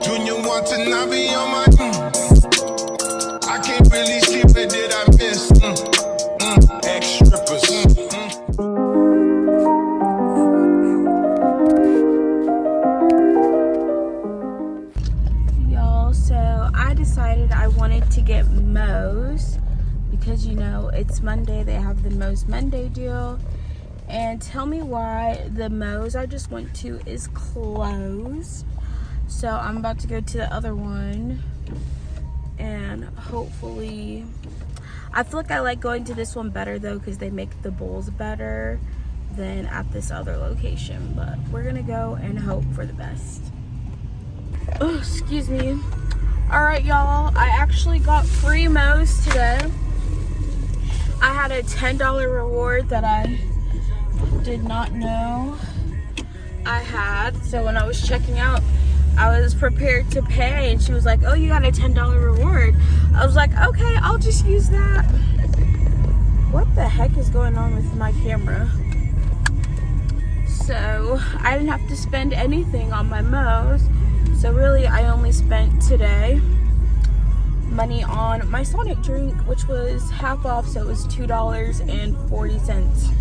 Junior want to not be on my I can't really see what did I miss. Ex-strippers. Y'all, so I decided I wanted to get Moe's because, you know, it's Monday. They have the Moe's Monday deal. And tell me why the Moe's I just went to is closed. So I'm about to go to the other one. And hopefully, I feel like I like going to this one better though because they make the bowls better than at this other location. But we're gonna go and hope for the best. Oh, excuse me. Alright, y'all, I actually got free Moe's today. I had a $10 reward that I did not know I had. So when I was checking out, I was prepared to pay, and she was like, oh, you got a $10 reward. I was like, okay, I'll just use that. What the heck is going on with my camera? So I didn't have to spend anything on my Moe's. So really, I only spent today money on my Sonic drink, which was half off, so it was $2.40.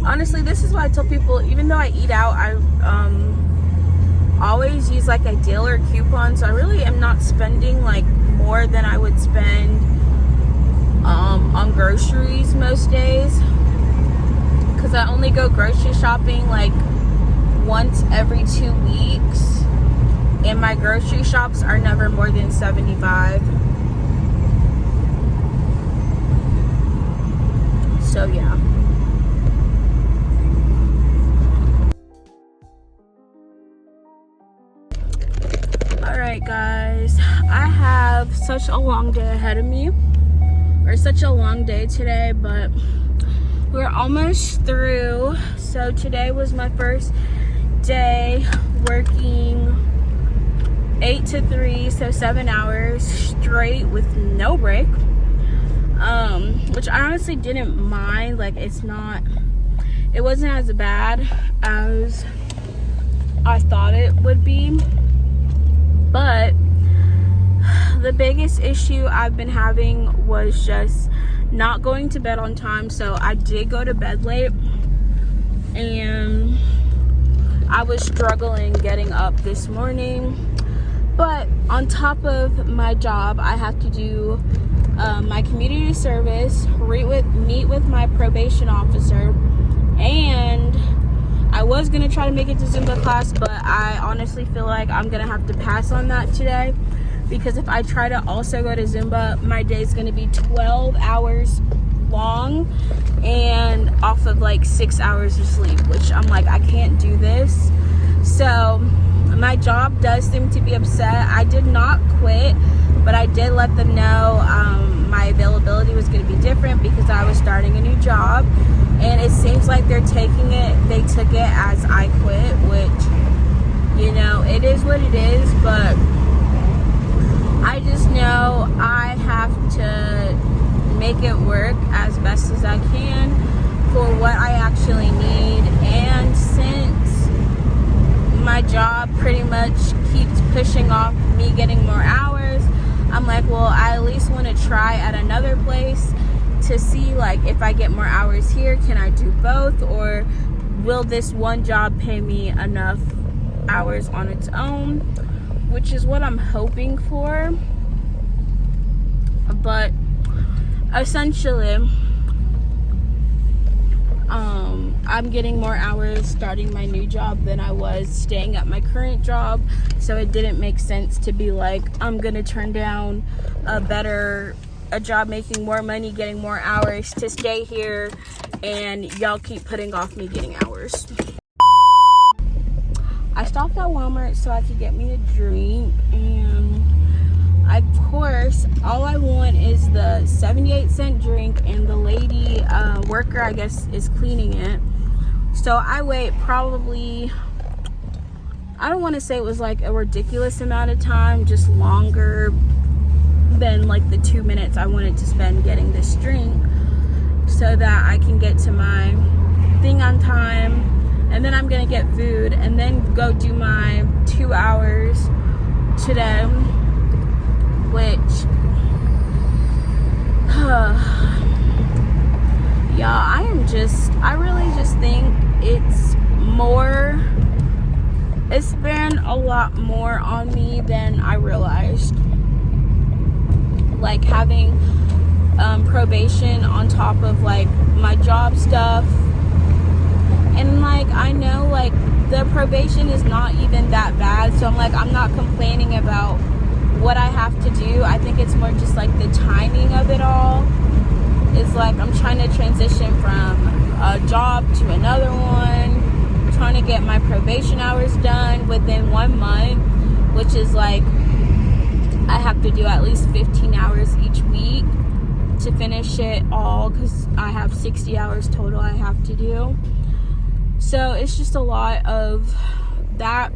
Honestly, this is why I tell people, even though I eat out, I always use like a deal or coupon, so I really am not spending like more than I would spend on groceries most days, because I only go grocery shopping like once every 2 weeks, and my grocery shops are never more than $75. So yeah. Alright guys, I have such a long day ahead of me, or such a long day today, but we're almost through. So today was my first day working 8 to 3, so 7 hours straight with no break, which I honestly didn't mind. Like, it wasn't as bad as I thought it would be. But the biggest issue I've been having was just not going to bed on time. So I did go to bed late, and I was struggling getting up this morning. But on top of my job, I have to do my community service, meet with my probation officer, and I was going to try to make it to Zumba class, but I honestly feel like I'm going to have to pass on that today, because if I try to also go to Zumba, my day is going to be 12 hours long and off of like 6 hours of sleep, which I'm like, I can't do this. So my job does seem to be upset. I did not quit, but I did let them know my availability was going to be different because I was starting a new job. And it seems like they took it as I quit, which, you know, it is what it is, but I just know I have to make it work as best as I can for what I actually need. And since my job pretty much keeps pushing off me getting more hours, I'm like, well, I at least want to try at another place to see, like, if I get more hours here, can I do both, or will this one job pay me enough hours on its own, which is what I'm hoping for. But essentially, I'm getting more hours starting my new job than I was staying at my current job, so it didn't make sense to be like, I'm gonna turn down a job making more money, getting more hours to stay here, and y'all keep putting off me getting hours. I stopped at Walmart so I could get me a drink, and of course, all I want is the 78-cent drink, and the lady worker, I guess, is cleaning it. So I wait probably, I don't want to say it was like a ridiculous amount of time, just longer than like the 2 minutes I wanted to spend getting this drink, so that I can get to my thing on time and then I'm gonna get food and then go do my 2 hours today, which yeah, I really just think it's been a lot more on me than I realized. Like having probation on top of like my job stuff, and like I know like the probation is not even that bad, so I'm not complaining about what I have to do. I think it's more just like the timing of it all. It's like I'm trying to transition from a job to another one, trying to get my probation hours done within 1 month, which is like I have to do at least 15 hours each week to finish it all, because I have 60 hours total I have to do. So it's just a lot of that.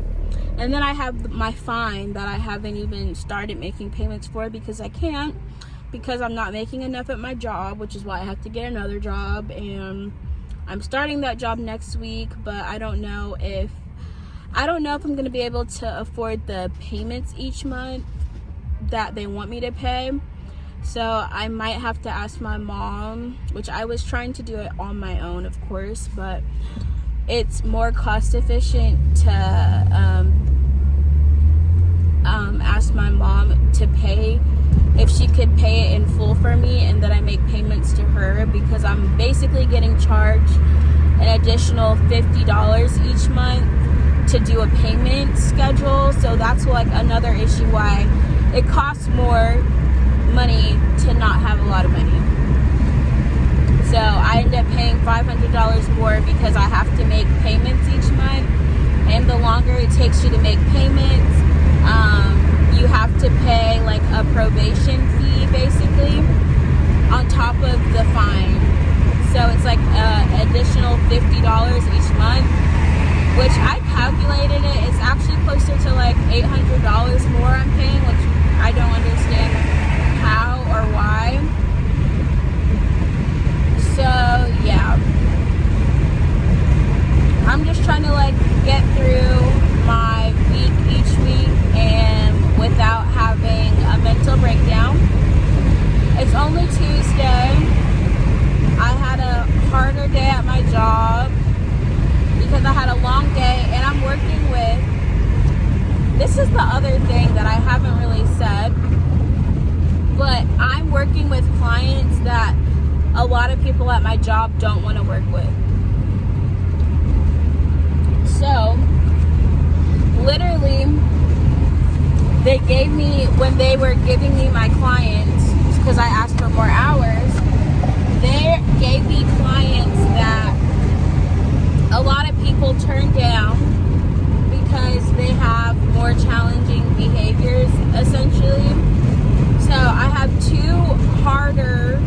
And then I have my fine that I haven't even started making payments for, because I can't, because I'm not making enough at my job, which is why I have to get another job. And I'm starting that job next week, but I don't know if I'm going to be able to afford the payments each month that they want me to pay. So I might have to ask my mom, which I was trying to do it on my own, of course, but it's more cost efficient to ask my mom to pay, if she could pay it in full for me, and that I make payments to her, because I'm basically getting charged an additional $50 each month to do a payment schedule. So that's like another issue why it costs more money to not have a lot of money. So I end up paying $500 more because I have to make payments each month, and the longer it takes you to make payments, you have to pay like a probation fee basically on top of the fine. So it's like additional $50 each month, which I calculated it. It's actually closer to like $800 more I'm paying, which I don't understand how or why. So yeah, I'm just trying to like get through my week each week and without having a mental breakdown. It's only Tuesday. I had a harder day at my job because I had a long day, and I'm working with, this is the other thing that I haven't really said, but I'm working with clients that a lot of people at my job don't want to work with. So literally, they gave me, when they were giving me my clients, because I asked for more hours, they gave me clients that a lot of people turn down because they have more challenging behaviors, essentially. So I have two harder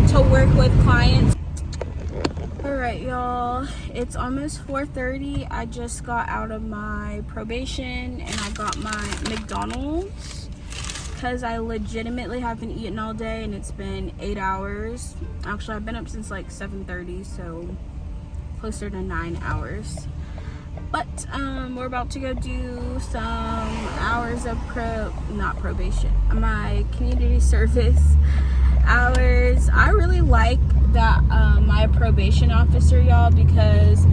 to work with clients. Alright, y'all, it's almost 4:30. I just got out of my probation and I got my McDonald's because I legitimately haven't eaten all day, and it's been 8 hours. Actually, I've been up since like 7:30, so closer to 9 hours. But we're about to go do some hours of my community service hours. I really like that my probation officer, y'all, because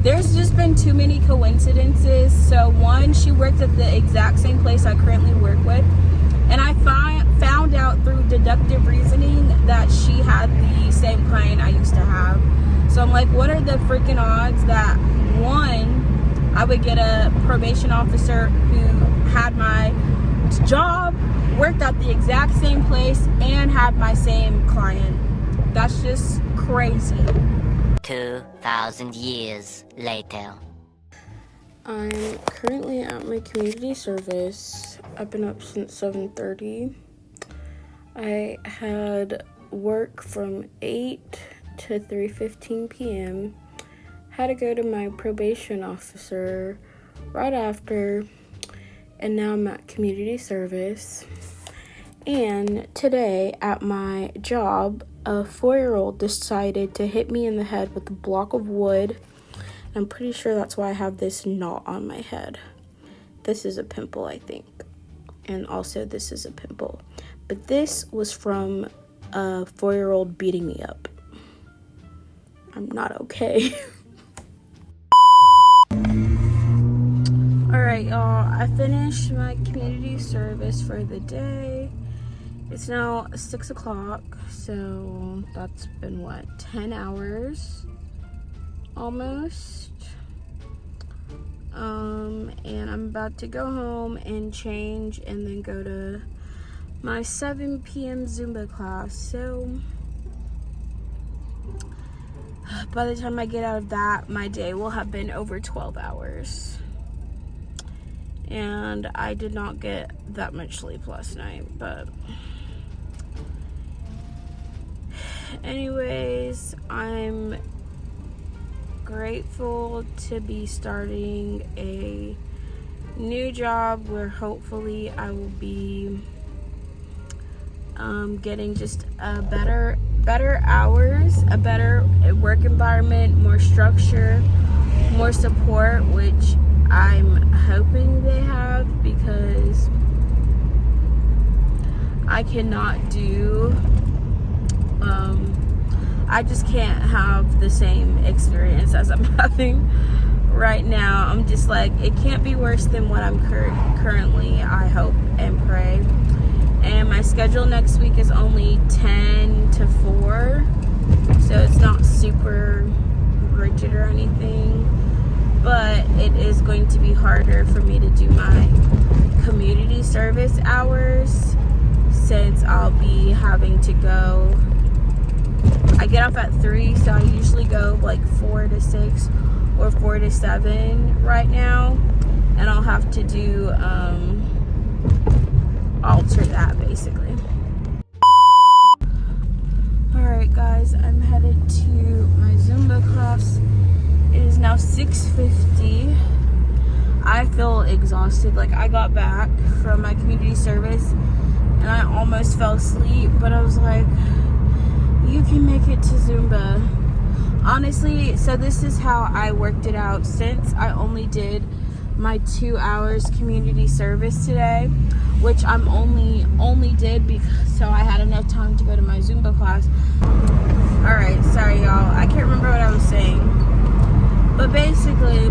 there's just been too many coincidences. So one, she worked at the exact same place I currently work with, and I found out through deductive reasoning that she had the same client I used to have. So I'm like, what are the freaking odds that one, I would get a probation officer who had my job, worked at the exact same place, and had my same client. That's just crazy. 2,000 years later. I'm currently at my community service. I've been up since 7:30. I had work from 8 to 3:15 p.m. Had to go to my probation officer right after, and now I'm at community service. And today at my job, a 4-year-old decided to hit me in the head with a block of wood, I'm pretty sure that's why I have this knot on my head. This is a pimple, I think. And also this is a pimple. But this was from a 4-year-old beating me up. I'm not okay. Alright, y'all. I finished my community service for the day. It's now 6 o'clock. So that's been what? 10 hours? Almost. And I'm about to go home and change and then go to my 7 p.m. Zumba class. So by the time I get out of that, my day will have been over 12 hours. And I did not get that much sleep last night, but anyways, I'm grateful to be starting a new job where hopefully I will be getting just a better hours, a better work environment, more structure, more support, which I'm hoping they have, because I cannot do I just can't have the same experience as I'm having right now. I'm just like, it can't be worse than what I'm currently, I hope and pray. And my schedule next week is only 10 to 4, so it's not super rigid or anything, but it is going to be harder for me to do my community service hours, since I'll be having to go, I get off at 3, so I usually go like 4 to 6 or 4 to 7 right now, and I'll have to do alter that basically. Alright guys, I'm headed to my Zumba class. It is now 6:50. I feel exhausted. Like, I got back from my community service and I almost fell asleep, but I was like, you can make it to Zumba. Honestly, so this is how I worked it out. Since I only did my 2 hours community service today, which I'm only did because so I had enough time to go to my Zumba class. Alright, sorry y'all, I can't remember what I was saying, but basically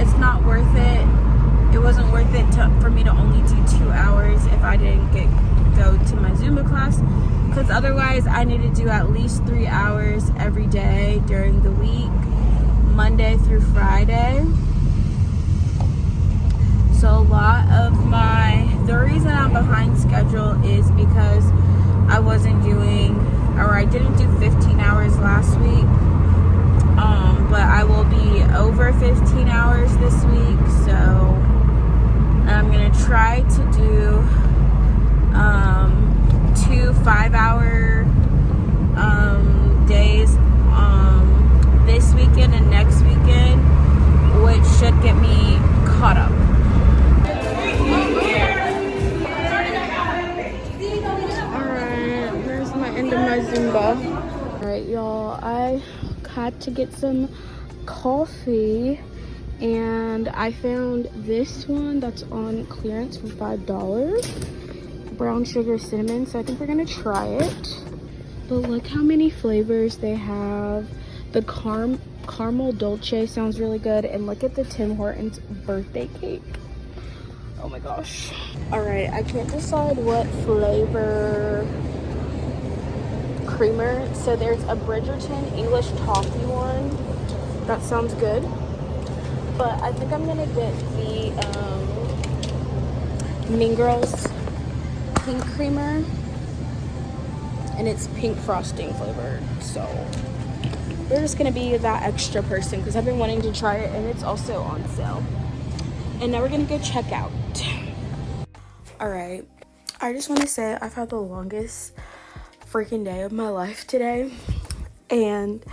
it's not worth it. It wasn't worth it for me to only do 2 hours if I didn't go to my Zumba class, because otherwise I need to do at least 3 hours every day during the week, Monday through Friday. So a lot of the reason I'm behind schedule is because I wasn't doing, or I didn't do 15 hours last week, but I will be over 15 hours this week, so I'm gonna try to do 2 5-hour days this weekend and next weekend, which should get me caught up. Alright, here's my end of my Zumba. Alright y'all, I had to get some coffee and I found this one that's on clearance for $5. Brown sugar cinnamon, so I think we're gonna try it. But look how many flavors they have. The caramel dolce sounds really good, and look at the Tim Hortons birthday cake. Oh my gosh. All right, I can't decide what flavor creamer. So there's a Bridgerton English toffee one. That sounds good. But I think I'm gonna get the Mean Girls pink creamer, and it's pink frosting flavored. So we're just gonna be that extra person because I've been wanting to try it, and it's also on sale. And now we're gonna go check out. All right, I just want to say I've had the longest freaking day of my life today, and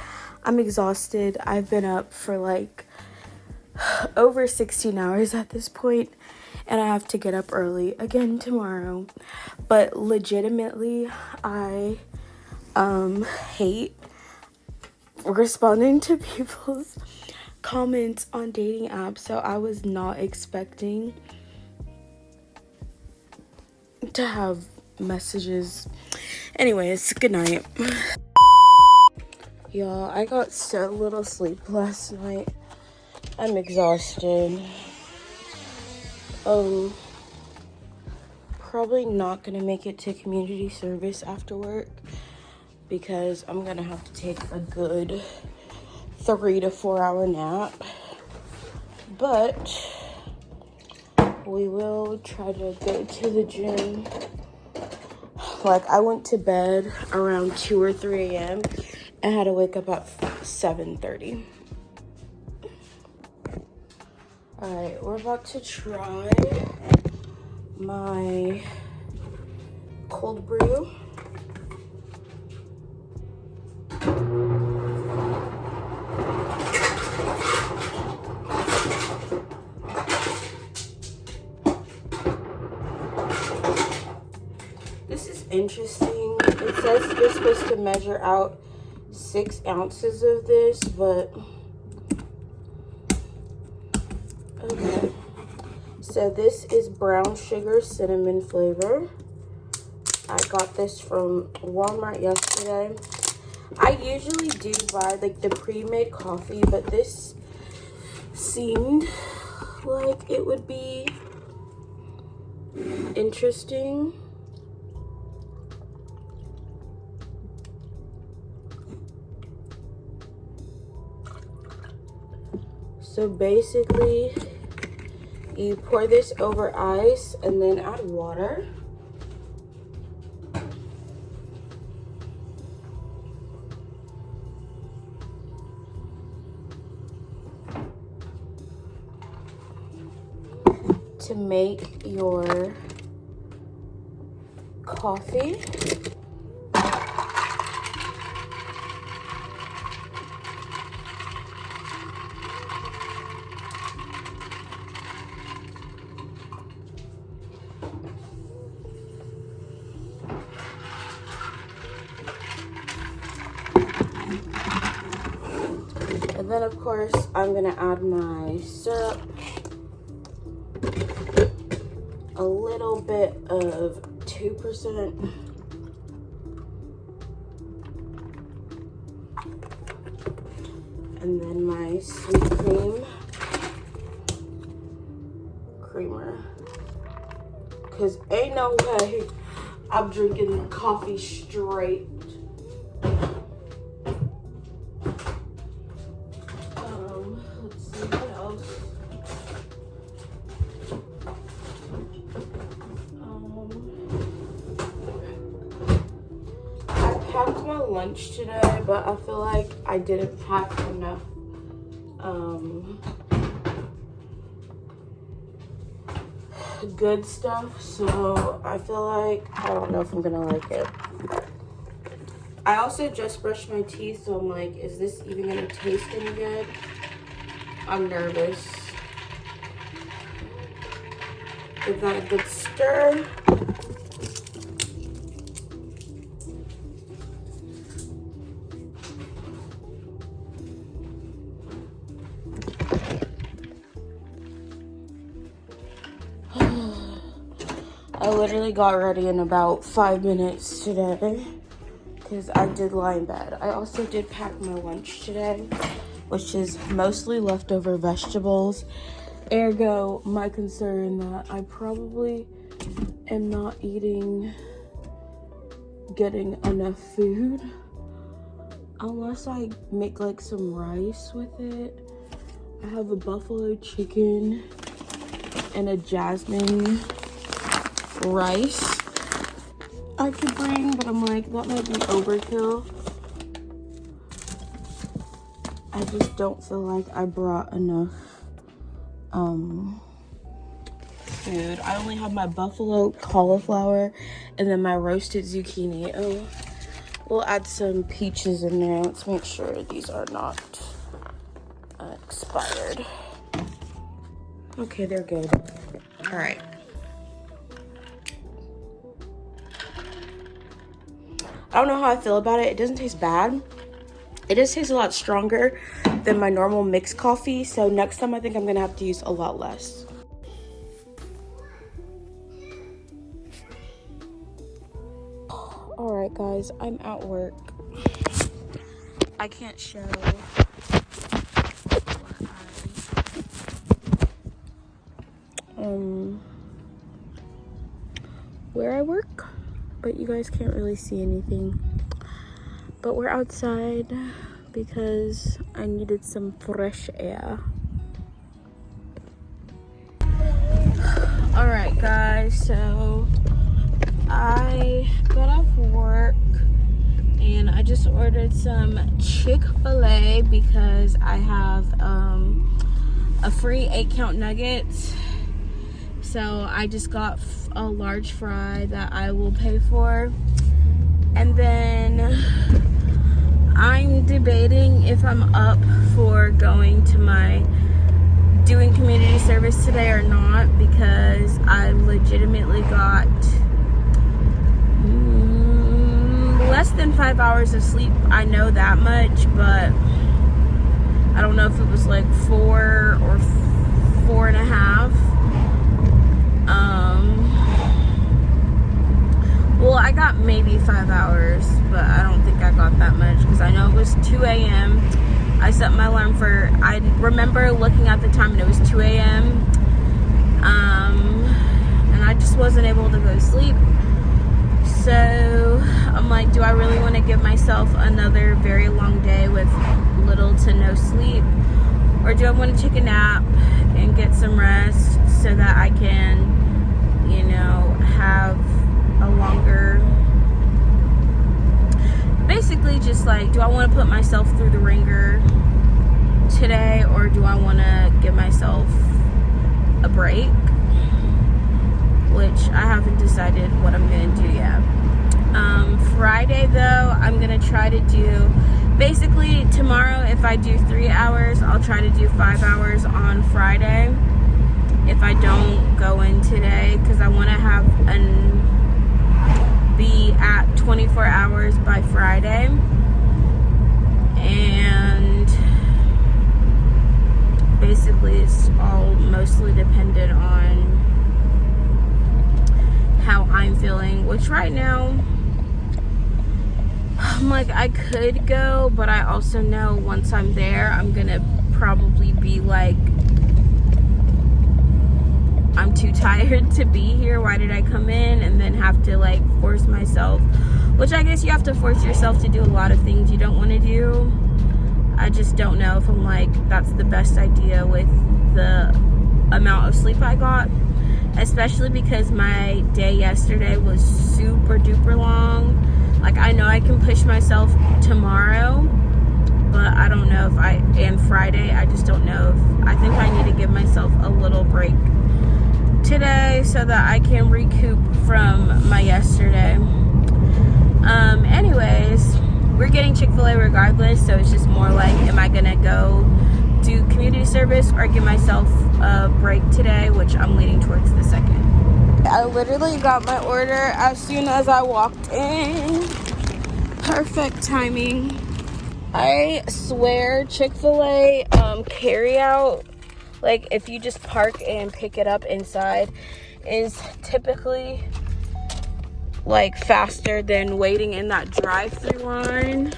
I'm exhausted. I've been up for like over 16 hours at this point, and I have to get up early again tomorrow. But legitimately, I hate responding to people's comments on dating apps, so I was not expecting to have messages. Anyways, good night. Y'all, I got so little sleep last night. I'm exhausted. Probably not gonna make it to community service after work because I'm gonna have to take a good 3 to 4 hour nap. But we will try to go to the gym. Like, I went to bed around 2 or 3 a.m. and had to wake up at 7:30. Alright, we're about to try my cold brew. This is interesting. It says you're supposed to measure out 6 ounces of this, but okay. So this is brown sugar cinnamon flavor. I got this from Walmart yesterday. I usually do buy like the pre-made coffee, but this seemed like it would be interesting. So basically, you pour this over ice and then add water. To make your coffee. And then of course I'm gonna add my syrup, a little bit of 2%, and then my sweet creamer, because ain't no way I'm drinking coffee straight. Let's see what else. I packed my lunch today, but I feel like I didn't pack enough good stuff, so I feel like I don't know if I'm gonna like it. I also just brushed my teeth, so I'm like, is this even gonna taste any good? I'm nervous. Give that a good stir. I literally got ready in about 5 minutes today because I did lie in bed. I also did pack my lunch today, which is mostly leftover vegetables. Ergo, my concern that I probably am not getting enough food unless I make like some rice with it. I have a buffalo chicken and a jasmine rice I could bring, but I'm like, that might be overkill. I just don't feel like I brought enough food. I only have my buffalo cauliflower and then my roasted zucchini. Oh, we'll add some peaches in there. Let's make sure these are not expired. Okay, they're good. All right. I don't know how I feel about it. It doesn't taste bad. It just tastes a lot stronger than my normal mixed coffee, so next time I think I'm gonna have to use a lot less. Alright guys, I'm at work. I can't show where I work, but you guys can't really see anything. But we're outside because I needed some fresh air. Alright guys, so I got off work and I just ordered some Chick-fil-A because I have a free 8-count nuggets. So I just got a large fry that I will pay for. And then I'm debating if I'm up for going to doing community service today or not, because I legitimately got less than 5 hours of sleep. I know that much, but I don't know if it was like 4 or 4.5. Well, I got maybe 5 hours, but I don't think I got that much because I know it was 2 a.m. I set my alarm I remember looking at the time and it was 2 a.m. And I just wasn't able to go to sleep. So I'm like, do I really want to give myself another very long day with little to no sleep? Or do I want to take a nap and get some rest so that I can, you know, have a longer, basically just like, do I want to put myself through the ringer today, or do I want to give myself a break? Which I haven't decided what I'm going to do yet. Friday though, I'm going to try to do, basically tomorrow if I do 3 hours, I'll try to do 5 hours on Friday if I don't go in today, because I want to have be at 24 hours by Friday. And basically it's all mostly dependent on how I'm feeling, which right now I'm like, I could go, but I also know once I'm there I'm gonna probably be like, I'm too tired to be here, why did I come in? And then have to like force myself, which I guess you have to force yourself to do a lot of things you don't want to do. I just don't know if I'm like, that's the best idea with the amount of sleep I got, especially because my day yesterday was super duper long. Like, I know I can push myself tomorrow, but I don't know if and Friday, I just don't know if, I think I need to give myself a little break today so that I can recoup from my yesterday. Anyways, we're getting Chick-fil-A regardless, so it's just more like, am I gonna go do community service or give myself a break today, which I'm leaning towards the second. I literally got my order as soon as I walked in. Perfect timing. I swear Chick-fil-A carry out, like if you just park and pick it up inside, is typically like faster than waiting in that drive-thru line.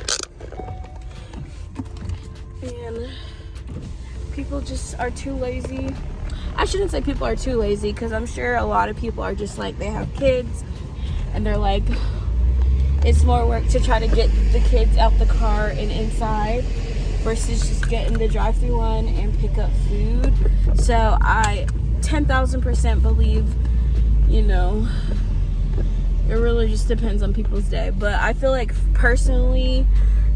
And people just are too lazy. I shouldn't say people are too lazy, because I'm sure a lot of people are just like, they have kids and they're like, it's more work to try to get the kids out the car and inside versus just get in the drive-thru line and pick up food. So I 10,000% believe, you know, it really just depends on people's day. But I feel like personally,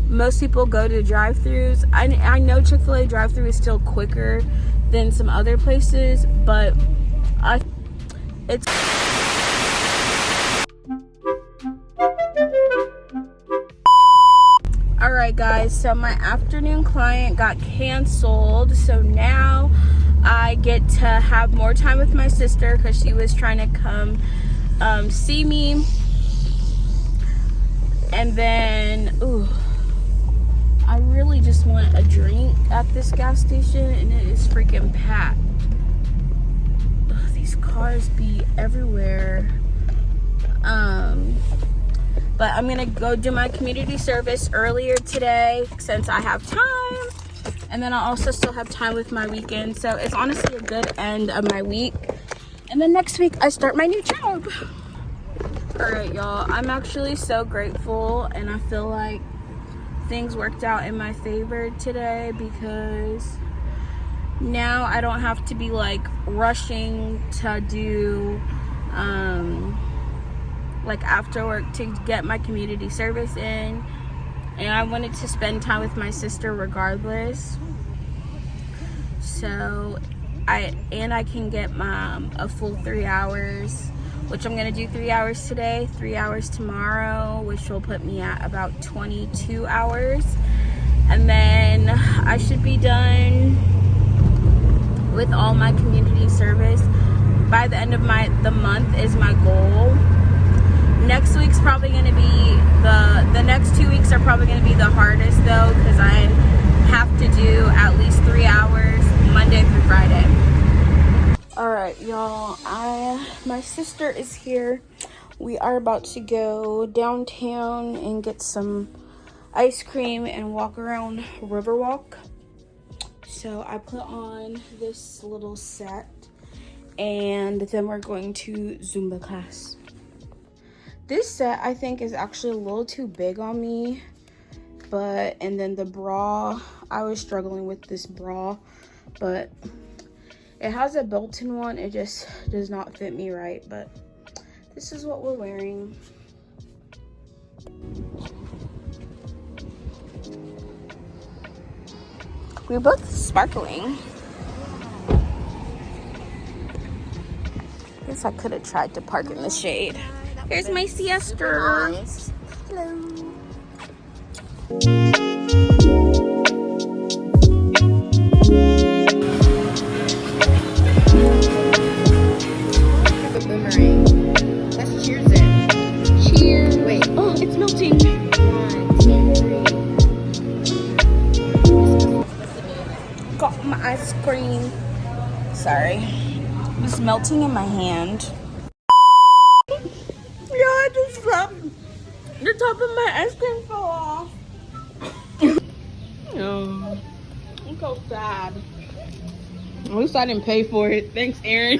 most people go to drive-thrus. I know Chick-fil-A drive-thru is still quicker than some other places, but it's alright guys, so my afternoon client got canceled, so now I get to have more time with my sister because she was trying to come see me. And then I really just want a drink at this gas station, and it is freaking packed. Ugh, these cars be everywhere. But I'm gonna go do my community service earlier today since I have time, and then I also still have time with my weekend, so it's honestly a good end of my week. And then next week I start my new job. All right, y'all, I'm actually so grateful, and I feel like things worked out in my favor today because now I don't have to be like rushing to do like after work to get my community service in, and I wanted to spend time with my sister regardless. So I can get a full 3 hours, which I'm gonna do 3 hours today, 3 hours tomorrow, which will put me at about 22 hours. And then I should be done with all my community service by the end of the month is my goal. Next week's probably gonna be the next 2 weeks are probably gonna be the hardest though, because I have to do at least 3 hours Monday through Friday. All right, y'all, my sister is here. We are about to go downtown and get some ice cream and walk around Riverwalk. So I put on this little set, and then we're going to Zumba class. This set I think is actually a little too big on me, and then the bra, I was struggling with this bra, but it has a built-in one. It just does not fit me right, but this is what we're wearing. We're both sparkling. Guess I could have tried to park in the shade. Here's my siesta. Hello. Boomerang. Let's cheers it. Cheers. Wait. Oh, it's melting. 1, 2, 3. Got my ice cream. Sorry. It's melting in my hand. Yeah, I just dropped the top of my ice cream fell off. Oh, I'm so sad. at least I didn't pay for it. Thanks, Aaron.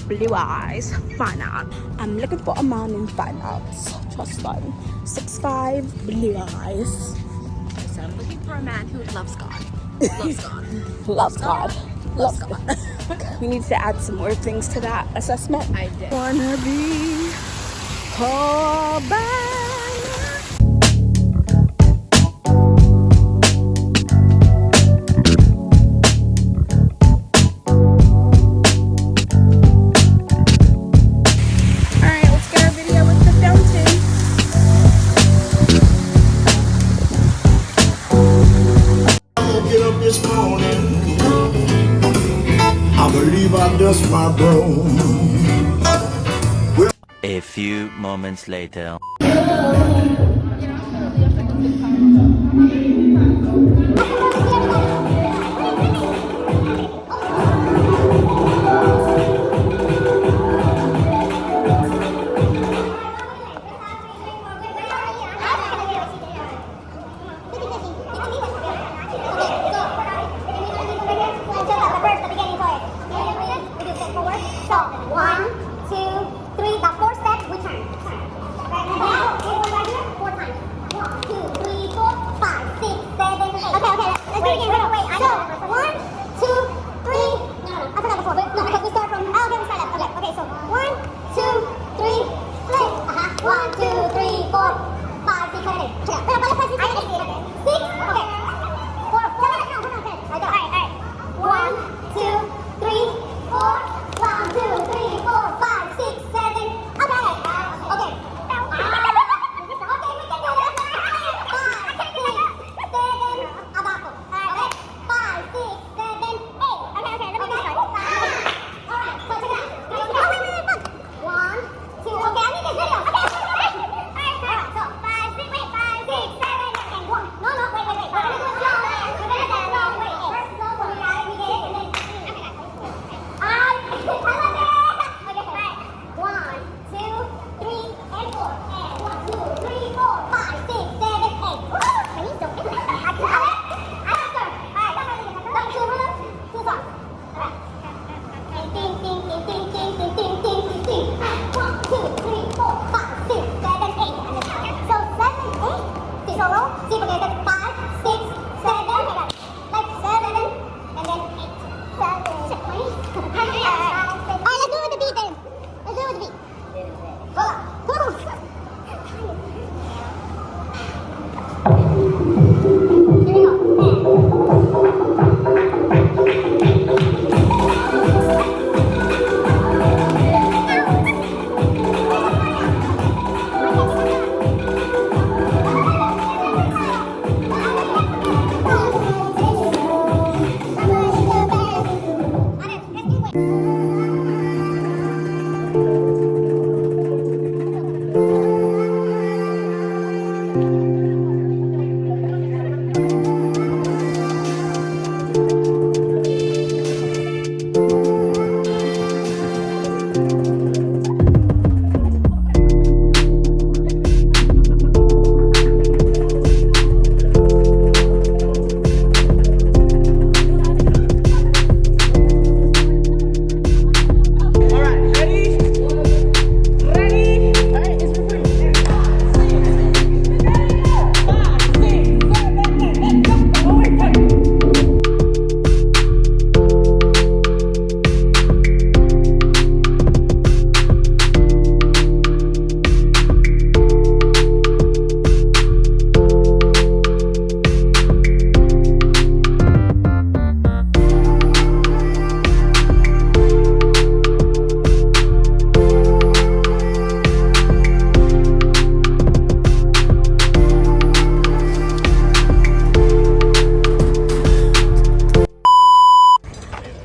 Blue eyes, fine art. I'm looking for a man in fine arts. Trust fund. 6'5", blue eyes. So I'm looking for a man who loves God. Loves God. Loves God. Loves God. We need to add some more things to that assessment. I did. Wanna be called back. Just my bro. A few moments later.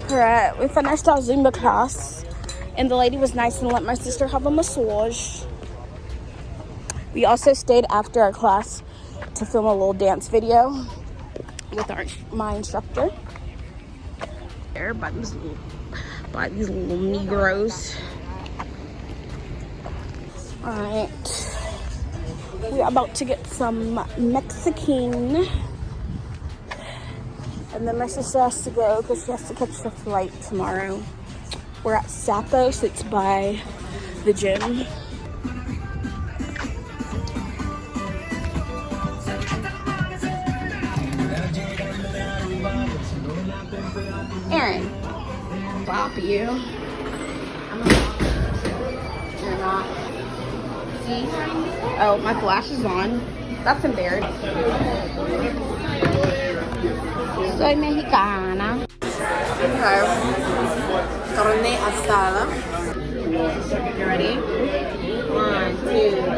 Alright, we finished our Zumba class, and the lady was nice and let my sister have a massage. We also stayed after our class to film a little dance video with my instructor. There by these little Negroes. Alright, we're about to get some Mexican. And then my sister has to go because she has to catch the flight tomorrow. We're at Xoxo, it's by the gym. Aaron, bop you. I'm a bop. You're not. See? Oh, my flash is on. That's embarrassing. Soy mexicana. Okay. Carne asada. You ready? 1, 2,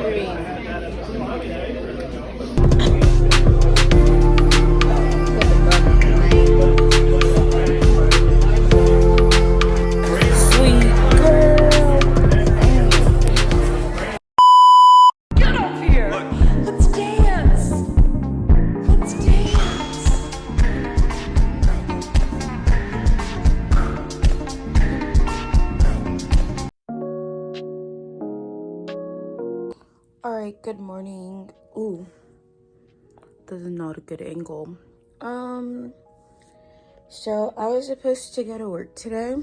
3. Sweet girl. Get up here. Let's dance. Let's dance. Alright, good morning. Ooh, this is not a good angle. So I was supposed to go to work today,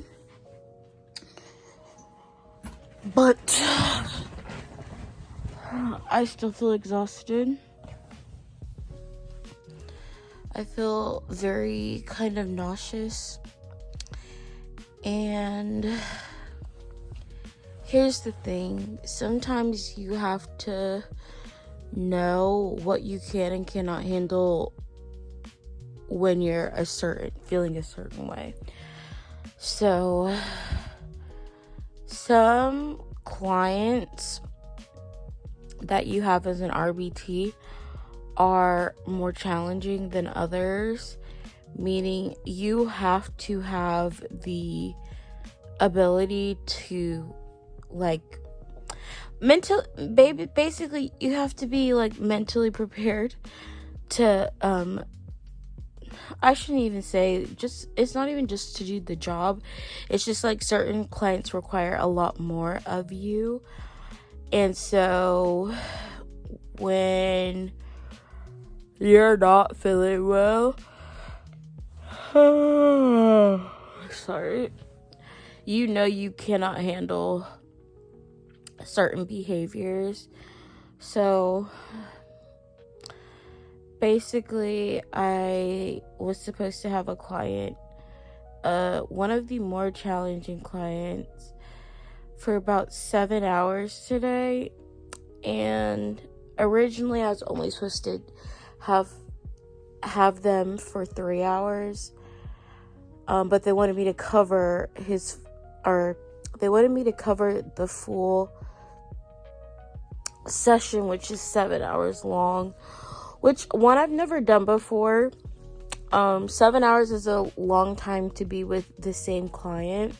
but I still feel exhausted. I feel very kind of nauseous, and here's the thing, sometimes you have to know what you can and cannot handle when you're feeling a certain way. So some clients that you have as an RBT are more challenging than others, meaning you have to have the ability to basically you have to be mentally prepared to I shouldn't even say it's not even just to do the job, it's just certain clients require a lot more of you. And so when you're not feeling well, sorry, you cannot handle certain behaviors. So basically, I was supposed to have a client, one of the more challenging clients, for about 7 hours today. And originally I was only supposed to have have them for 3 hours. But they wanted me to cover the full session, which is 7 hours long, which one I've never done before. 7 hours is a long time to be with the same client.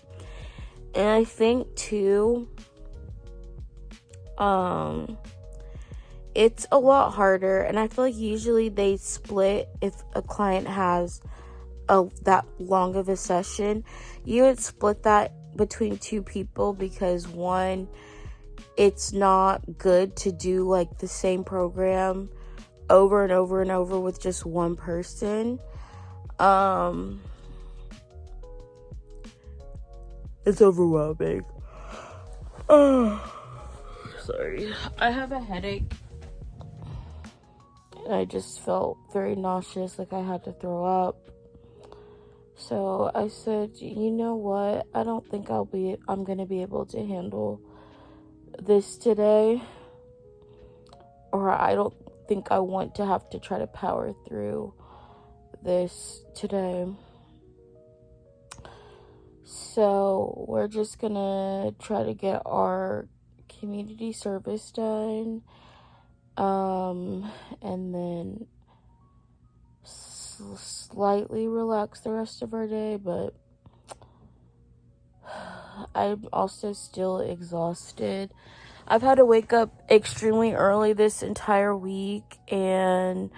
And I think too, it's a lot harder, and I feel like usually they split if a client has that long of a session. You would split that between 2 people, because one, it's not good to do like the same program over and over and over with just one person. It's overwhelming. Sorry, I have a headache, and I just felt very nauseous, like I had to throw up. So I said, you know what? I don't think I'm gonna be able to handle this today. Or I don't think I want to have to try to power through this today. So we're just gonna try to get our community service done. And then slightly relax the rest of our day, but I'm also still exhausted. I've had to wake up extremely early this entire week, and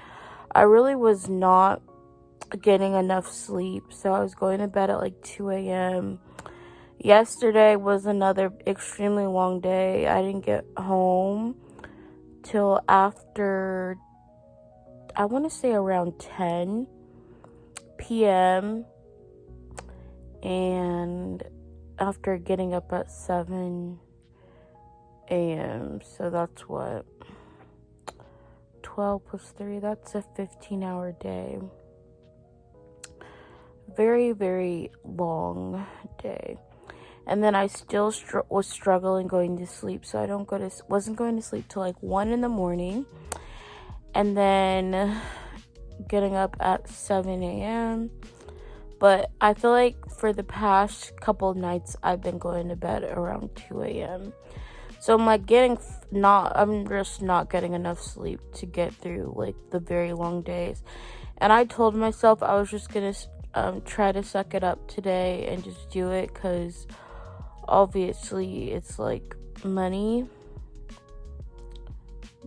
I really was not getting enough sleep, so I was going to bed at like 2 a.m. Yesterday was another extremely long day. I didn't get home till after, I want to say around 10 p.m. and after getting up at 7 a.m. So that's what, 12 plus 3, that's a 15-hour day. Very, very long day. And then I still was struggling going to sleep, so I wasn't going to sleep till like 1 in the morning. And then getting up at 7 a.m. But I feel like for the past couple nights, I've been going to bed around 2 a.m. So I'm like I'm just not getting enough sleep to get through like the very long days. And I told myself I was just gonna try to suck it up today and just do it, because obviously it's like money.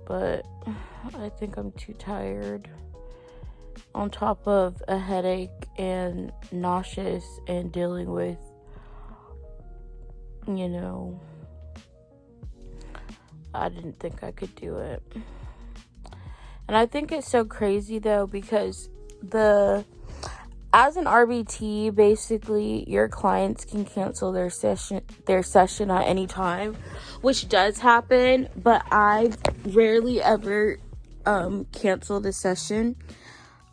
But I think I'm too tired, on top of a headache and nauseous and dealing with, I didn't think I could do it. And I think it's so crazy though, because as an RBT, basically your clients can cancel their session at any time, which does happen, but I've rarely ever canceled a session.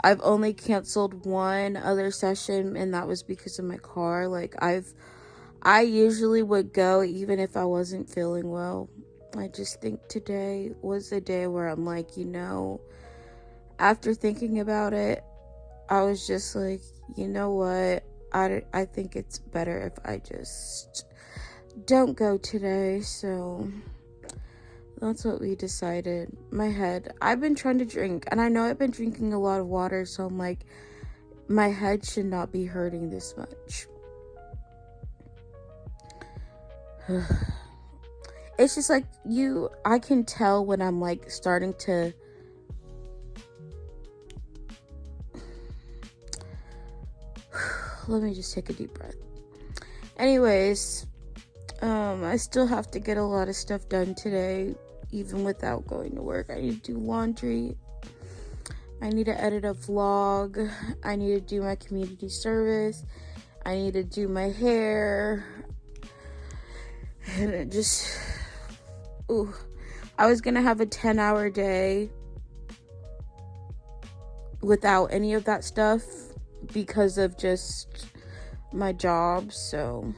I've only canceled one other session, and that was because of my car. Like I usually would go even if I wasn't feeling well. I just think today was the day where I'm like, after thinking about it, I was just like, you know what? I think it's better if I just don't go today. So that's what we decided. I've been trying to drink, and I know I've been drinking a lot of water, so I'm like, my head should not be hurting this much. It's just like I can tell when I'm like starting to let me just take a deep breath. Anyways, I still have to get a lot of stuff done today, even without going to work. I need to do laundry. I need to edit a vlog. I need to do my community service. I need to do my hair. And it just, I was gonna have a 10-hour day without any of that stuff because of just my job. So,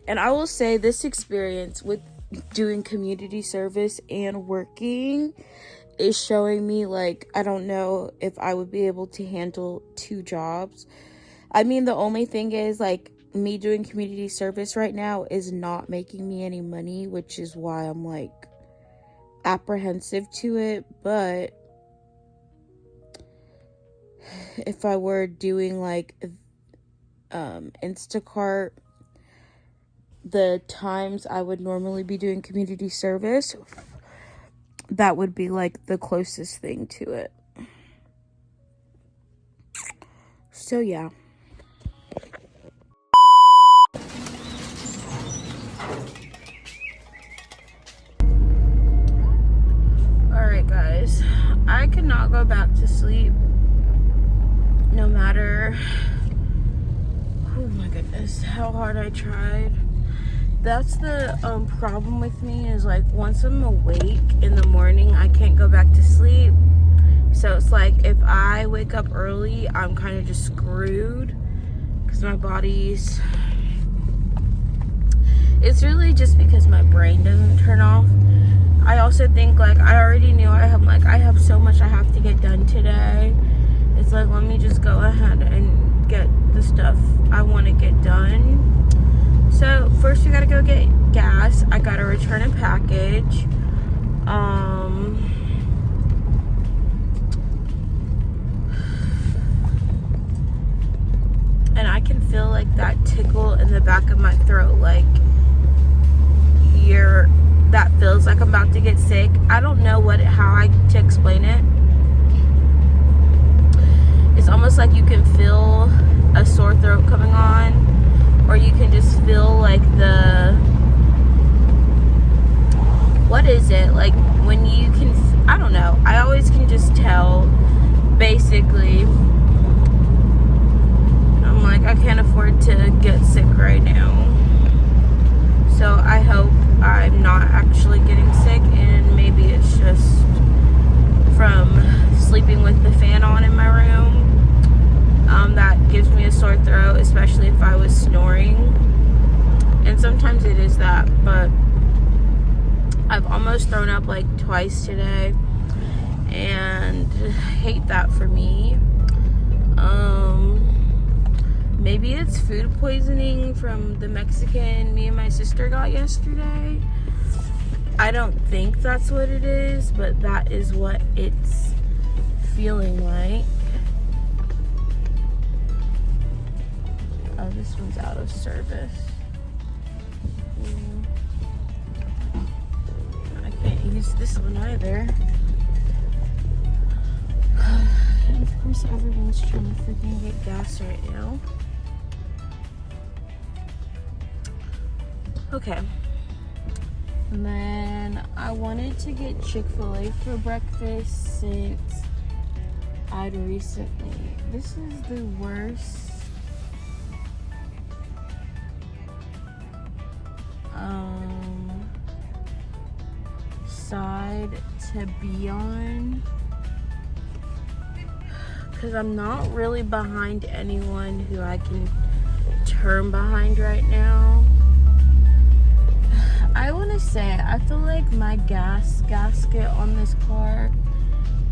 and I will say this experience with doing community service and working is showing me, like, I don't know if I would be able to handle 2 jobs. I mean, the only thing is, like, me doing community service right now is not making me any money, which is why I'm, like, apprehensive to it. But if I were doing, like, Instacart, the times I would normally be doing community service, that would be, like, the closest thing to it. So, yeah. Alright, guys. I could not go back to sleep no matter, oh my goodness, how hard I tried. That's the problem with me, is like once I'm awake in the morning, I can't go back to sleep. So it's like if I wake up early, I'm kind of just screwed because my body's, it's really just because my brain doesn't turn off. I also think, like, I already knew I have so much I have to get done today. It's like, let me just go ahead and get the stuff I want to get done. So first we gotta go get gas. I gotta return a package. And I can feel like that tickle in the back of my throat, like that feels like I'm about to get sick. I don't know how to explain it. It's almost like you can feel a sore throat coming on, or you can just feel like what is it? Like when you can, I don't know. I always can just tell, basically. I'm like, I can't afford to get sick right now. So I hope I'm not actually getting sick, and maybe it's just from sleeping with the fan on in my room. That gives me a sore throat, especially if I was snoring. And sometimes it is that, but I've almost thrown up like twice today, and I hate that for me. Maybe it's food poisoning from the Mexican me and my sister got yesterday. I don't think that's what it is, but that is what it's feeling like. Oh, this one's out of service. I can't use this one either. And of course, everyone's trying to freaking get gas right now. Okay. And then I wanted to get Chick-fil-A for breakfast since I'd recently. This is the worst side to be on, because I'm not really behind anyone who I can turn behind right now. I want to say, I feel like my gas gasket on this car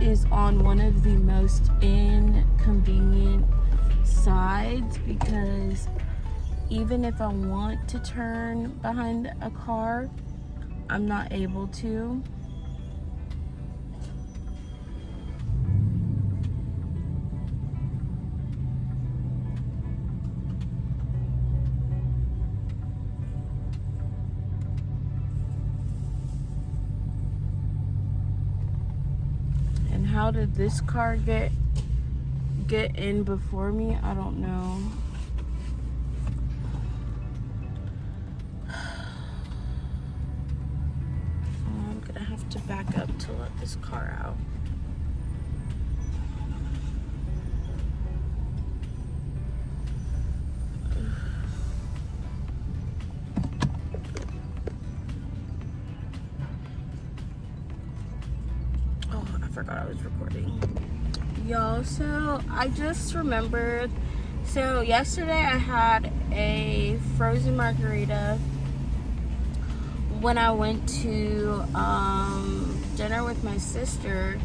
is on one of the most inconvenient sides, because even if I want to turn behind a car, I'm not able to. And how did this car get in before me? I don't know. To back up to let this car out. Oh, I forgot I was recording. Y'all, so I just remembered. So yesterday I had a frozen margarita when I went to dinner with my sister,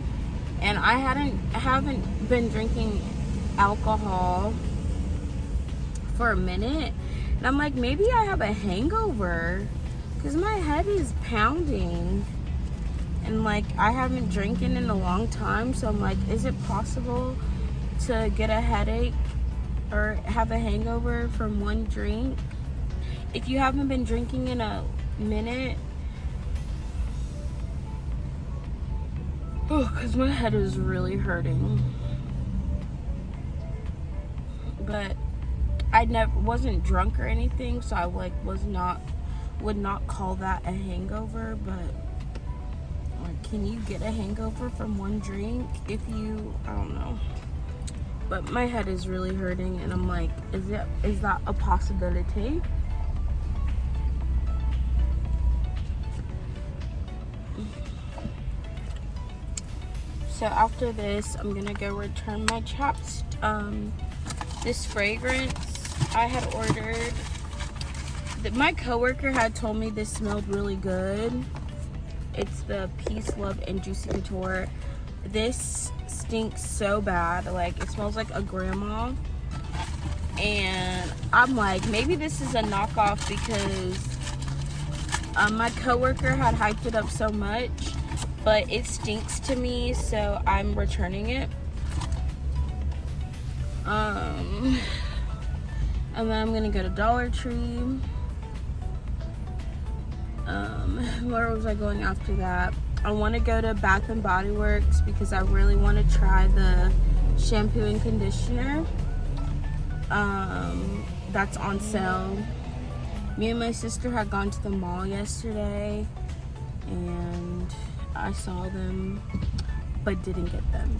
and I haven't been drinking alcohol for a minute, and I'm like, maybe I have a hangover because my head is pounding, and like I haven't drinking in a long time. So I'm like, is it possible to get a headache or have a hangover from one drink if you haven't been drinking in a minute? Oh, because my head is really hurting. But I wasn't drunk or anything, so I like would not call that a hangover. But like, can you get a hangover from one drink if you, I don't know. But my head is really hurting, and I'm like, is that a possibility? So after this, I'm gonna go return my this fragrance I had ordered. My coworker had told me this smelled really good. It's the Peace, Love, and Juicy Couture. This stinks so bad. Like, it smells like a grandma. And I'm like, maybe this is a knockoff because my coworker had hyped it up so much. But it stinks to me, so I'm returning it. And then I'm gonna go to Dollar Tree. Where was I going after that? I want to go to Bath and Body Works because I really want to try the shampoo and conditioner. That's on sale. Me and my sister had gone to the mall yesterday, and I saw them but didn't get them.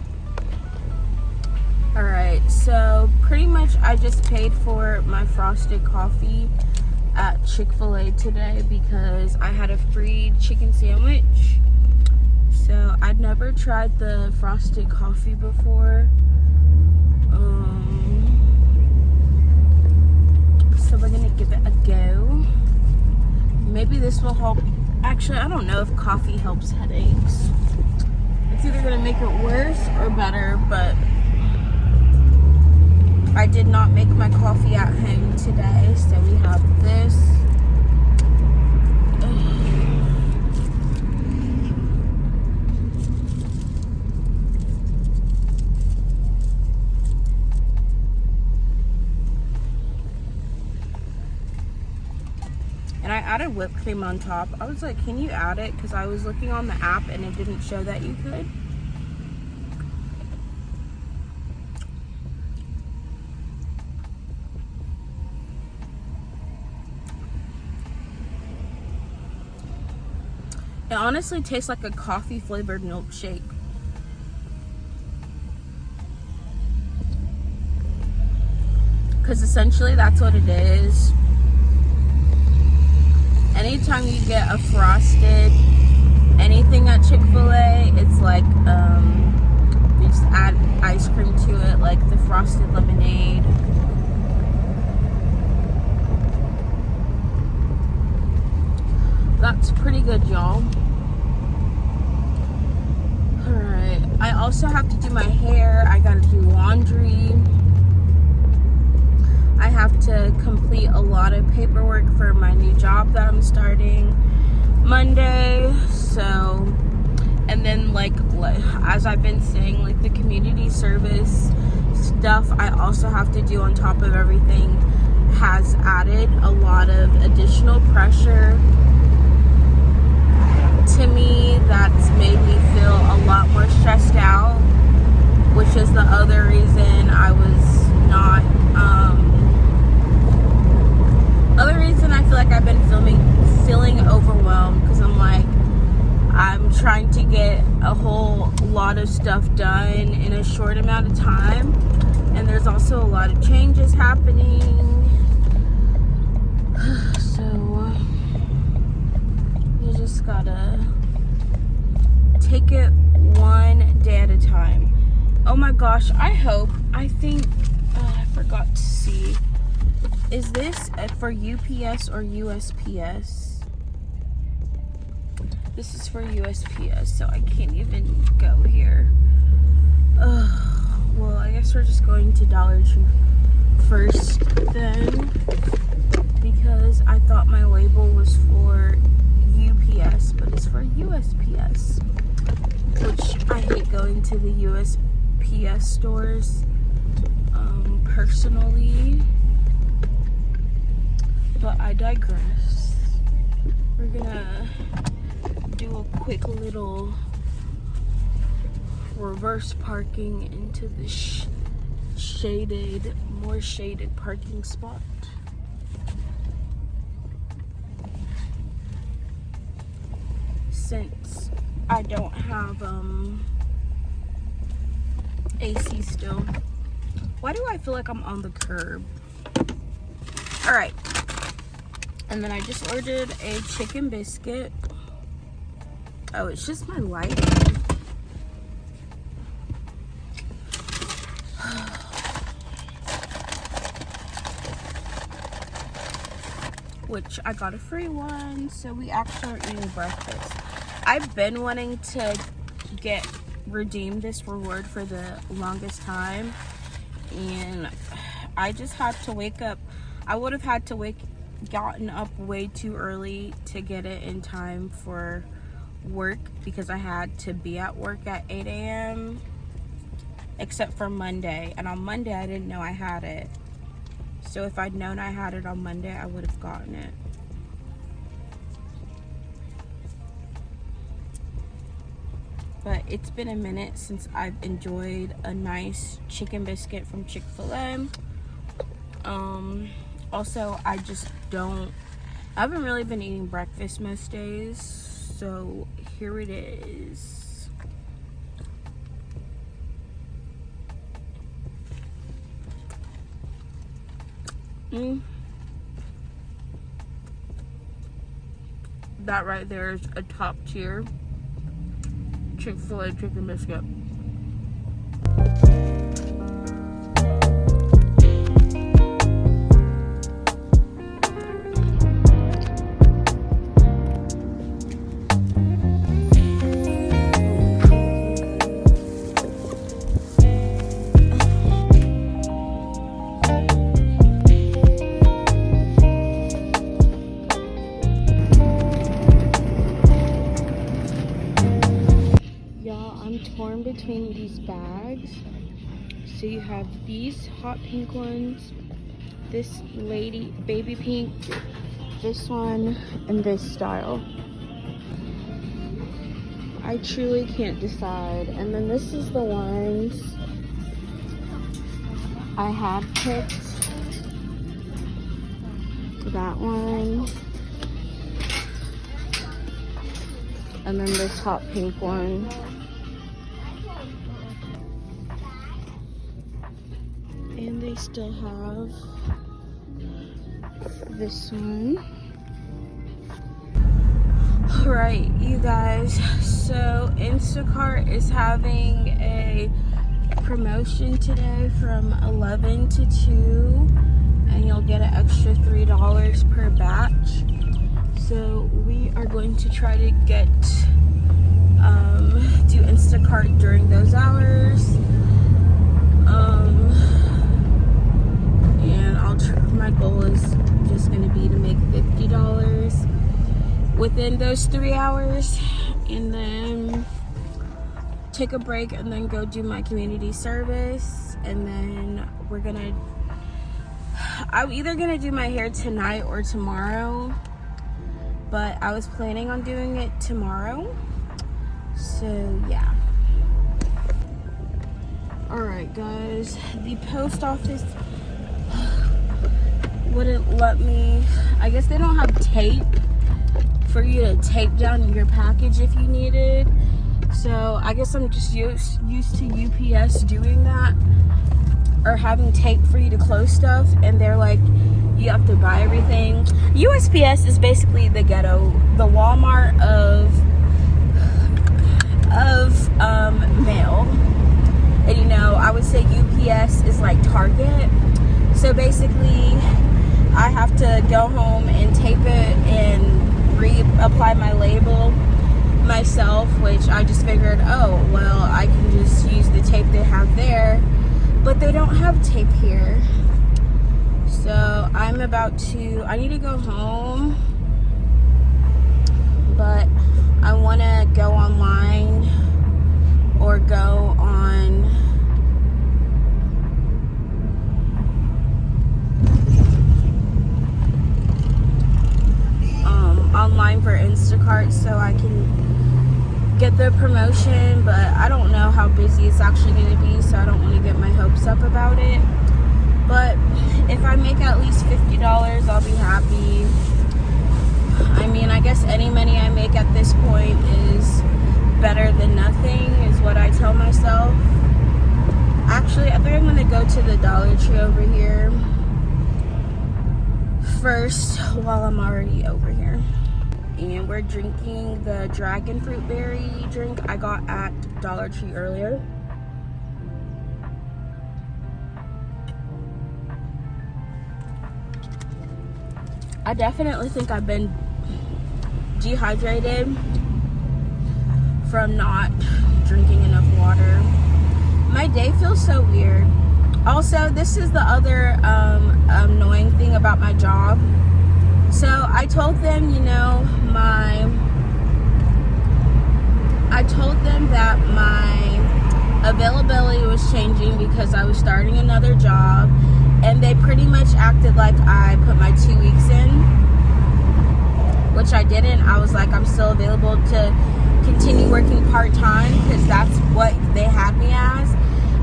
Alright, so pretty much I just paid for my frosted coffee at Chick-fil-A today because I had a free chicken sandwich. So I'd never tried the frosted coffee before. So we're gonna give it a go. Maybe this will help. Actually, I don't know if coffee helps headaches. It's either gonna make it worse or better, but I did not make my coffee at home today, so we have this. And I added whipped cream on top. I was like, can you add it? Because I was looking on the app and it didn't show that you could. It honestly tastes like a coffee flavored milkshake. Because essentially that's what it is. Anytime you get a frosted anything at Chick-fil-A, it's like you just add ice cream to it, like the frosted lemonade. That's pretty good, y'all. Alright, I also have to do my hair. I gotta do laundry. I have to complete a lot of paperwork for my new job that I'm starting Monday. So, and then like as I've been saying, like the community service stuff I also have to do on top of everything has added a lot of additional pressure to me. That's made me feel a lot more stressed out, which is the other reason I was not other reason I feel like I've been feeling overwhelmed, because I'm like, I'm trying to get a whole lot of stuff done in a short amount of time, and there's also a lot of changes happening. So you just gotta take it one day at a time. Oh my gosh, I think I forgot to see. Is this for UPS or USPS? This is for USPS, so I can't even go here. Well, I guess we're just going to Dollar Tree first then, because I thought my label was for UPS, but it's for USPS, which I hate going to the USPS stores personally, but I digress. We're gonna do a quick little reverse parking into the more shaded parking spot. Since I don't have AC still. Why do I feel like I'm on the curb? All right. And then I just ordered a chicken biscuit. Oh, it's just my lighting. Which I got a free one, so we actually are eating breakfast. I've been wanting to redeem this reward for the longest time, and I just had to wake up. I would have had to gotten up way too early to get it in time for work, because I had to be at work at 8 a.m. except for Monday, and on Monday I didn't know I had it. So if I'd known I had it on Monday, I would have gotten it. But it's been a minute since I've enjoyed a nice chicken biscuit from Chick-fil-A. Also, I haven't really been eating breakfast most days, so here it is. That right there is a top tier Chick-fil-A chicken biscuit. Torn between these bags. So you have these hot pink ones, this baby pink, this one, and this style. I truly can't decide. And then this is the ones I had picked. That one. And then this hot pink one. And they still have this one. Alright, you guys, so Instacart is having a promotion today from 11 to 2, and you'll get an extra $3 per batch. So we are going to try to do Instacart during those hours. And my goal is just going to be to make $50 within those 3 hours, and then take a break and then go do my community service. And then I'm either gonna do my hair tonight or tomorrow, but I was planning on doing it tomorrow, so yeah. Alright guys, the post office wouldn't let me. I guess they don't have tape for you to tape down your package if you needed. So I guess I'm just used to UPS doing that, or having tape for you to close stuff, and they're like, you have to buy everything. USPS is basically the ghetto, the Walmart of mail. And you know, I would say UPS is like Target. So basically, I have to go home and tape it and reapply my label myself, which I just figured, oh, well, I can just use the tape they have there. But they don't have tape here. So I'm about to, I need to go home. But I want to go online or go on online for Instacart so I can get the promotion, but I don't know how busy it's actually going to be, so I don't want to get my hopes up about it. But if I make at least $50, I'll be happy. I mean, I guess any money I make at this point is better than nothing, is what I tell myself. Actually, I think I'm going to go to the Dollar Tree over here first while I'm already over here. And we're drinking the dragon fruit berry drink I got at Dollar Tree earlier. I definitely think I've been dehydrated from not drinking enough water. My day feels so weird. Also, this is the other annoying thing about my job. So I told them, that my availability was changing because I was starting another job, and they pretty much acted like I put my 2 weeks in, which I didn't. I was like, I'm still available to continue working part-time because that's what they had me as.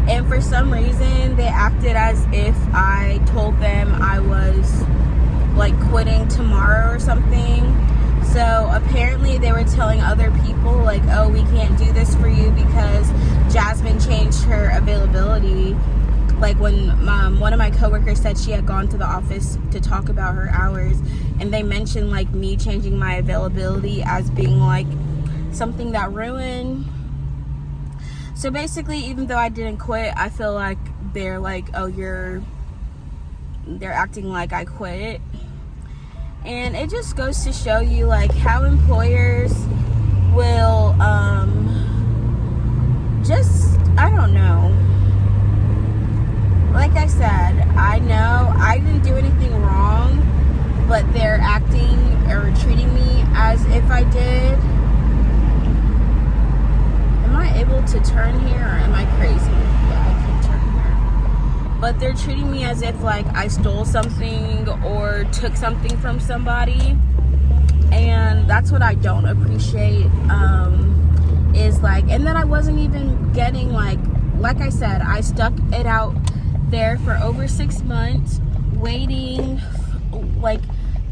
And for some reason, they acted as if I told them I was like quitting tomorrow or something. So apparently they were telling other people like, oh, we can't do this for you because Jasmine changed her availability. Like when one of my coworkers said she had gone to the office to talk about her hours, and they mentioned like me changing my availability as being like something that ruined. So basically, even though I didn't quit, I feel like they're like, oh, they're acting like I quit. And it just goes to show you like how employers will just, I don't know. Like I said, I know I didn't do anything wrong, but they're acting or treating me as if I did. Am I able to turn here, or am I crazy? Yeah, I can turn here. But they're treating me as if like I stole something or took something from somebody, and that's what I don't appreciate. Is like, and then I wasn't even getting like I said, I stuck it out there for over 6 months, waiting, like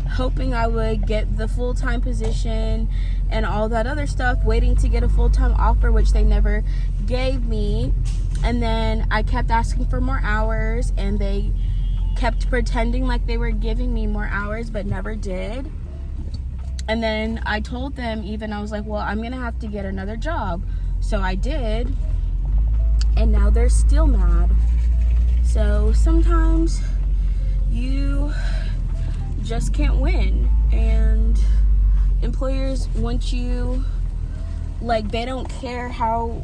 hoping I would get the full-time position and all that other stuff, waiting to get a full-time offer, which they never gave me. And then I kept asking for more hours, and they kept pretending like they were giving me more hours, but never did. And then I told them, even, I was like, well, I'm gonna have to get another job. So I did, and now they're still mad. So sometimes you just can't win, and employers want you, like, they don't care how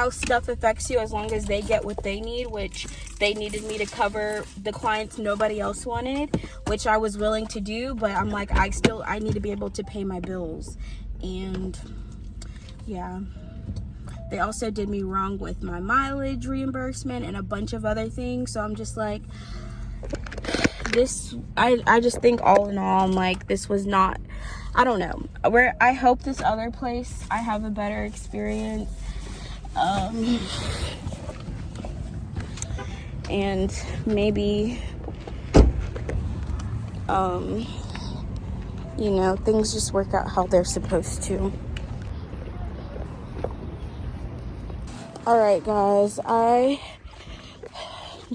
stuff affects you as long as they get what they need, which they needed me to cover the clients nobody else wanted, which I was willing to do, but I'm like, I need to be able to pay my bills. And yeah, they also did me wrong with my mileage reimbursement and a bunch of other things. So I'm just like, this, I just think all in all, I'm like, this was not, I don't know, where I hope this other place I have a better experience. And maybe things just work out how they're supposed to. Alright guys, I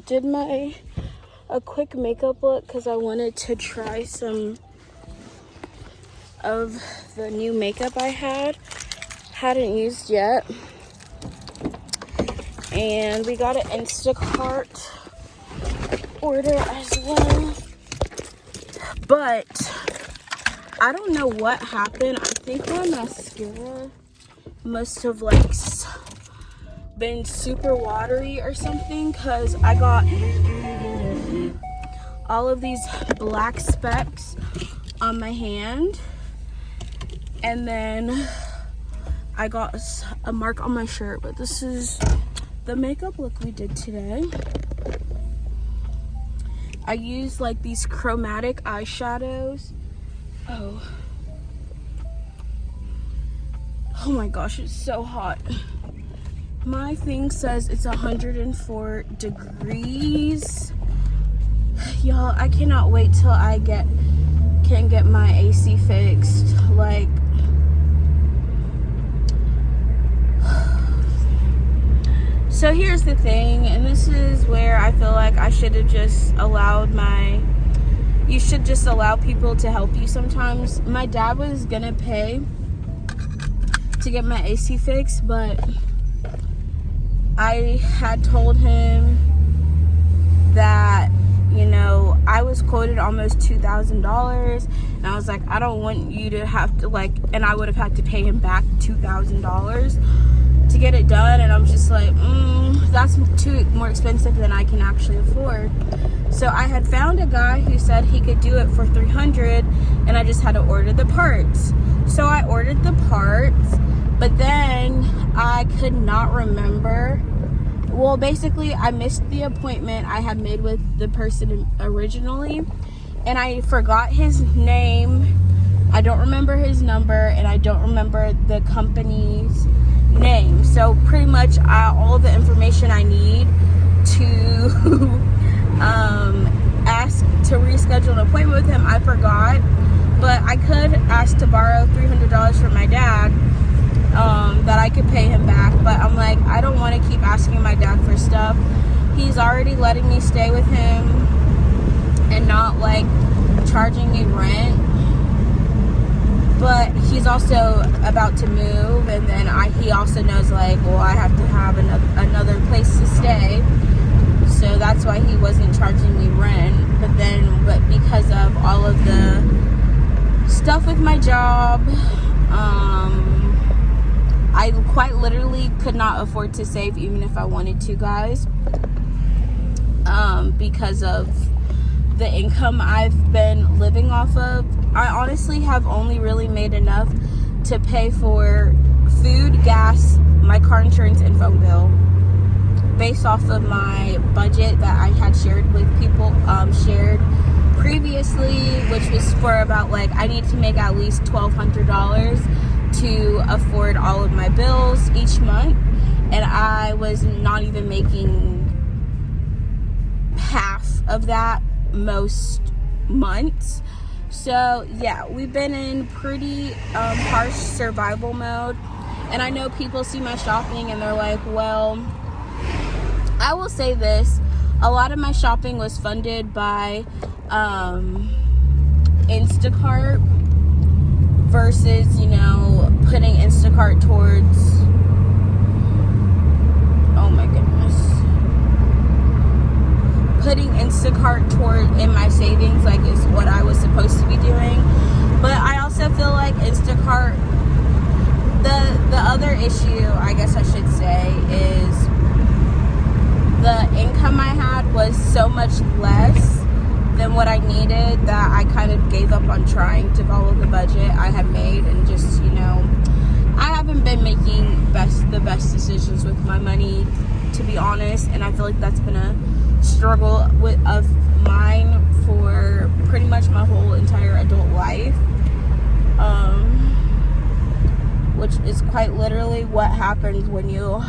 did a quick makeup look because I wanted to try some of the new makeup I hadn't used yet. And we got an Instacart order as well. But I don't know what happened. I think my mascara must have like been super watery or something, because I got all of these black specks on my hand, and then I got a mark on my shirt. But this is the makeup look we did today. I used like these chromatic eyeshadows. Oh my gosh, it's so hot. My thing says it's 104 degrees. Y'all, I cannot wait till I can get my AC fixed. Like, so here's the thing, and this is where I feel like I should have just you should just allow people to help you sometimes. My dad was gonna pay to get my AC fixed, but I had told him that, you know, I was quoted almost $2,000, and I was like, I don't want you to have to, like, and I would have had to pay him back $2,000 to get it done, and I'm just like, that's more expensive than I can actually afford. So I had found a guy who said he could do it for $300, and I just had to order the parts. So I ordered the parts, but then I could not remember. Well, basically, I missed the appointment I had made with the person originally, and I forgot his name. I don't remember his number, and I don't remember the company's name. So pretty much all the information I need to ask to reschedule an appointment with him, I forgot. But I could ask to borrow $300 from my dad, that I could pay him back. But I'm like, I don't want to keep asking my dad for stuff. He's already letting me stay with him and not like charging me rent. But he's also about to move, and then he also knows, like, well, I have to have another place to stay. So that's why he wasn't charging me rent. But because of all of the stuff with my job, I quite literally could not afford to save even if I wanted to, guys. Because of the income I've been living off of. I honestly have only really made enough to pay for food, gas, my car insurance, and phone bill, based off of my budget that I had shared with people, shared previously, which was for about, like, I need to make at least $1,200 to afford all of my bills each month, and I was not even making half of that most months. So yeah, we've been in pretty harsh survival mode, and I know people see my shopping and they're like, well, I will say this, a lot of my shopping was funded by Instacart versus, you know, putting Instacart towards, oh my goodness, putting Instacart toward in my savings, like, is what I was supposed to be doing. But I also feel like Instacart, the other issue, I guess I should say, is the income I had was so much less than what I needed that I kind of gave up on trying to follow the budget I had made, and just, you know, I haven't been making the best decisions with my money, to be honest, and I feel like that's been a struggle of mine for pretty much my whole entire adult life, which is quite literally what happens when you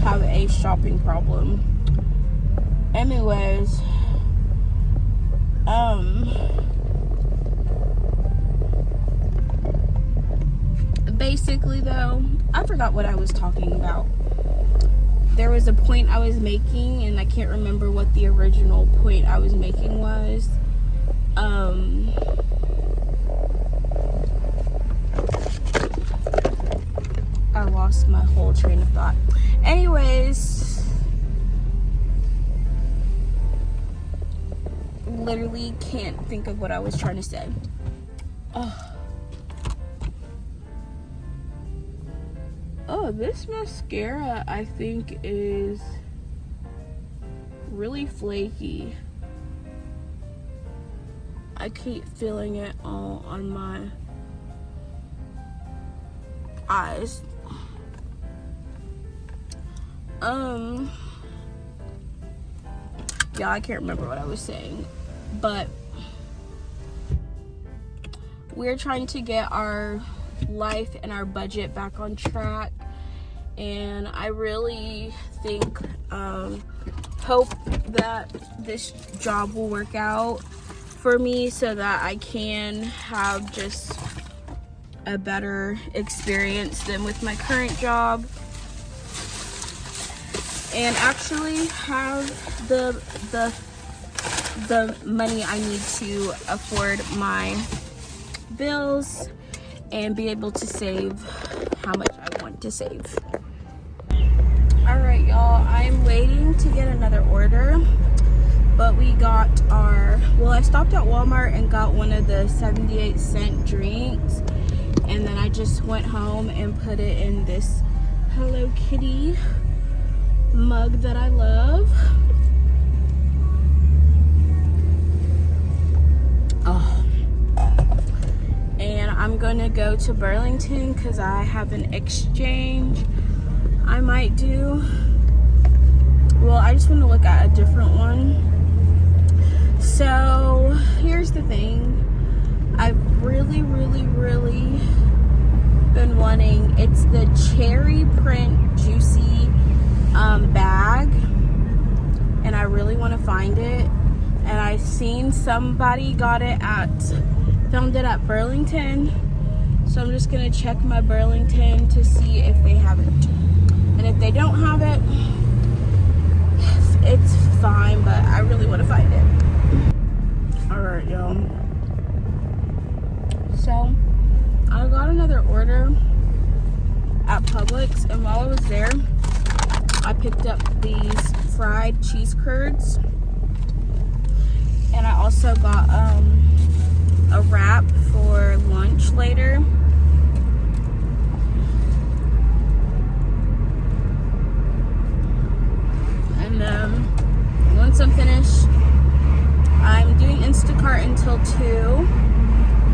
have a shopping problem. Anyways, basically though, I forgot what I was talking about. There was a point I was making, and I can't remember what the original point I was making was. I lost my whole train of thought. Anyways, literally can't think of what I was trying to say. Oh, this mascara I think is really flaky. I keep feeling it all on my eyes. Yeah, I can't remember what I was saying, but we're trying to get our life and our budget back on track, and I really think hope that this job will work out for me so that I can have just a better experience than with my current job, and actually have the money I need to afford my bills and be able to save how much I want to save. All right, y'all, I'm waiting to get another order, but we got I stopped at Walmart and got one of the 78-cent drinks, and then I just went home and put it in this Hello Kitty mug that I love. Oh, and I'm gonna go to Burlington because I have an exchange I might do. Well, I just want to look at a different one. So here's the thing, I've really been wanting, it's the cherry print juicy bag, and I really want to find it, and I've seen somebody found it at Burlington, so I'm just gonna check my Burlington to see if they have it, and if they don't have it, it's fine, but I really want to find it. All right, y'all, so I got another order at Publix, and while I was there, I picked up these fried cheese curds, and I also got a wrap for lunch later. And once I'm finished, I'm doing Instacart until 2.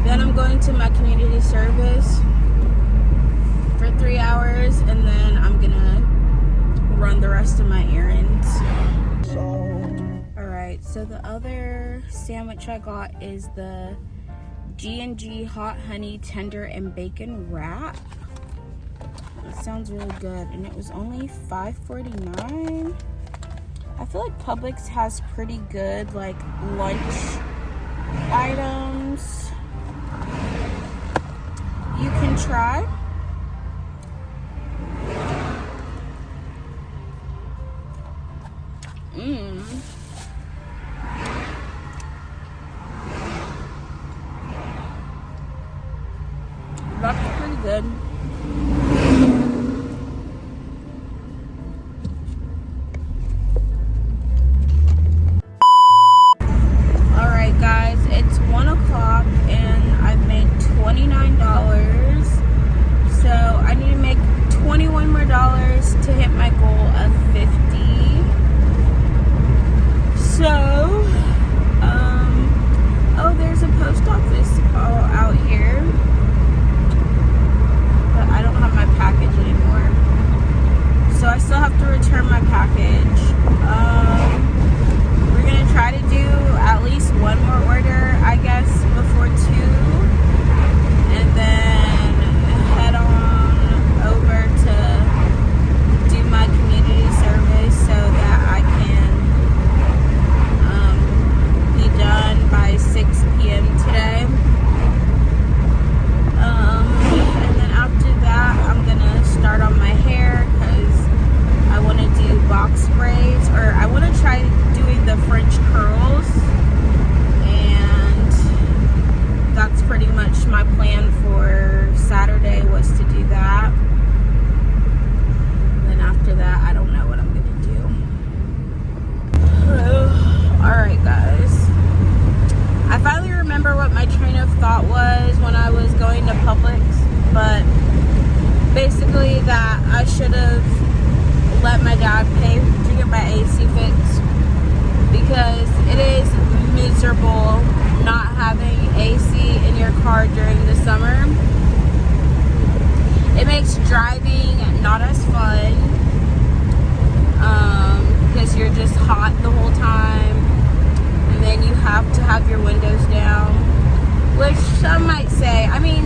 Then I'm going to my community service for 3 hours, and then I'm gonna run the rest of my errands. Alright, so the other sandwich I got is the G&G Hot Honey Tender and Bacon Wrap. It sounds really good, and it was only $5.49. I feel like Publix has pretty good like lunch items you can try. That's pretty good. Alright guys, it's 1 o'clock and I've made $29. So I need to make $21 more to hit my goal of $50. So, oh, there's a post office all out here, but I don't have my thought was when I was going to Publix, but basically that I should have let my dad pay to get my AC fixed, because it is miserable not having AC in your car during the summer. It makes driving not as fun, because you're just hot the whole time, and then you have to have your windows down, which some might say, I mean,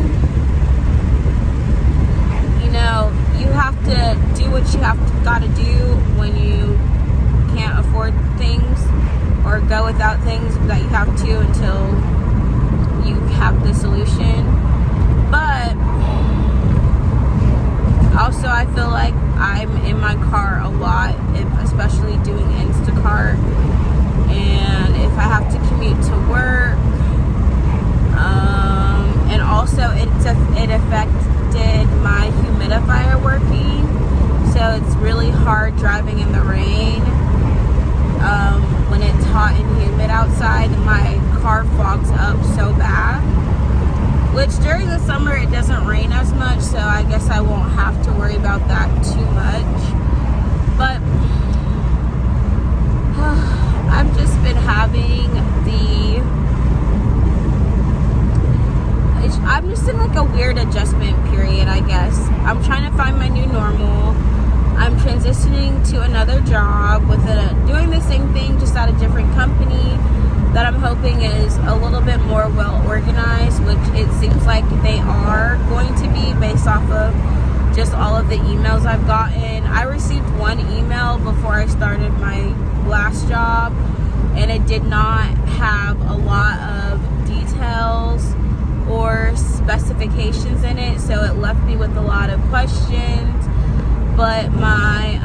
you know, you have to do what you got to do when you can't afford things or go without things that you have to until you have the solution. But also I feel like I'm in my car a lot, especially doing Instacart, and if I have to commute to work, and also it affected my humidifier working, so it's really hard driving in the rain. When it's hot and humid outside, my car fogs up so bad, which during the summer it doesn't rain as much, so I guess I won't have to worry about that too much. But I've just been having I'm just in like a weird adjustment period, I guess. I'm trying to find my new normal. I'm transitioning to another job with doing the same thing, just at a different company that I'm hoping is a little bit more well organized, which it seems like they are going to be based off of just all of the emails I've gotten. I received one email before I started my last job, and it did not have a lot of details or specifications in it, so it left me with a lot of questions. But my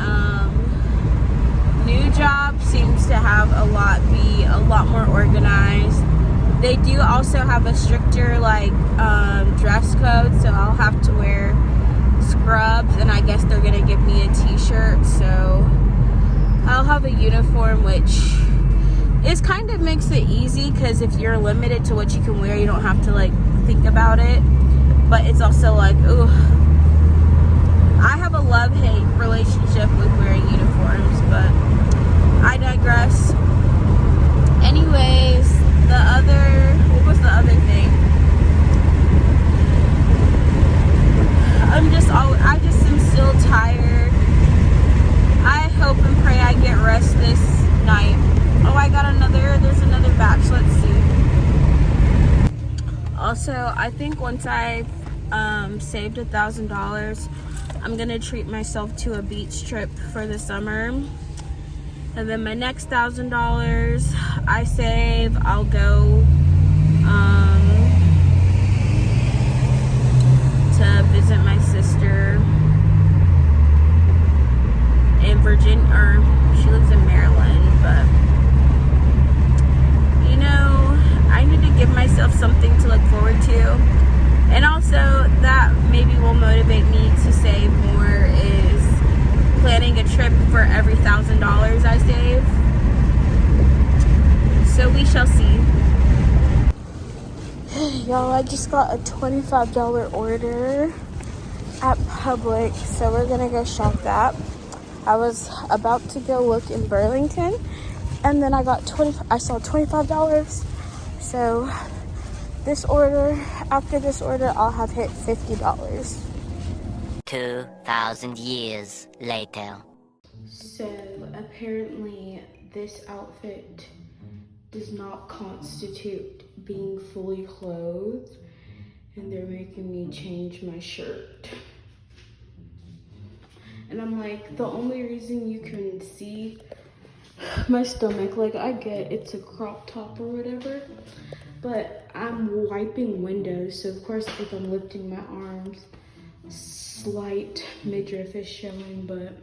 new job seems to have be a lot more organized. They do also have a stricter dress code, so I'll have to wear scrubs, and I guess they're gonna give me a t-shirt, so I'll have a uniform, which is kind of makes it easy, because if you're limited to what you can wear, you don't have to think about it. But it's also ooh, I have a love-hate relationship with wearing uniforms, but I digress. Anyways, what was the other thing? I just am still tired. I hope and pray I get rest this night. Oh, there's another batch, let's see. Also, I think once I've saved $1,000, I'm gonna treat myself to a beach trip for the summer. And then my next $1,000 I save, I'll go to visit my sister in Virginia, or she lives in Maryland, but you know, I need to give myself something to look forward to. And also that maybe will motivate me to save more is planning a trip for every $1,000 I save. So we shall see. Y'all, I just got a $25 order at Publix, so we're gonna go shop that. I was about to go look in Burlington, and then I saw $25. So after this order, I'll have hit $50. 2,000 years later. So apparently this outfit does not constitute being fully clothed, and they're making me change my shirt. And I'm like, the only reason you can see my stomach, I get it's a crop top or whatever, but I'm wiping windows, so of course if I'm lifting my arms, slight midriff is showing, but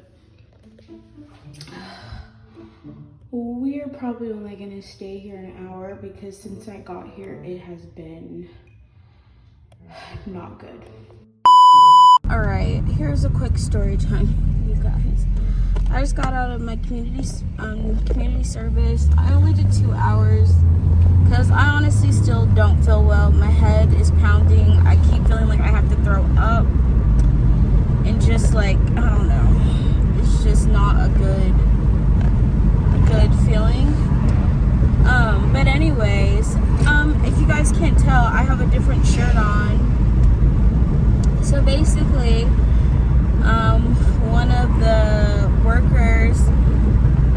we're probably only gonna stay here an hour, because since I got here it has been not good. All right, here's a quick story time, you guys. I just got out of my community service. I only did 2 hours because I honestly still don't feel well. My head So basically, one of the workers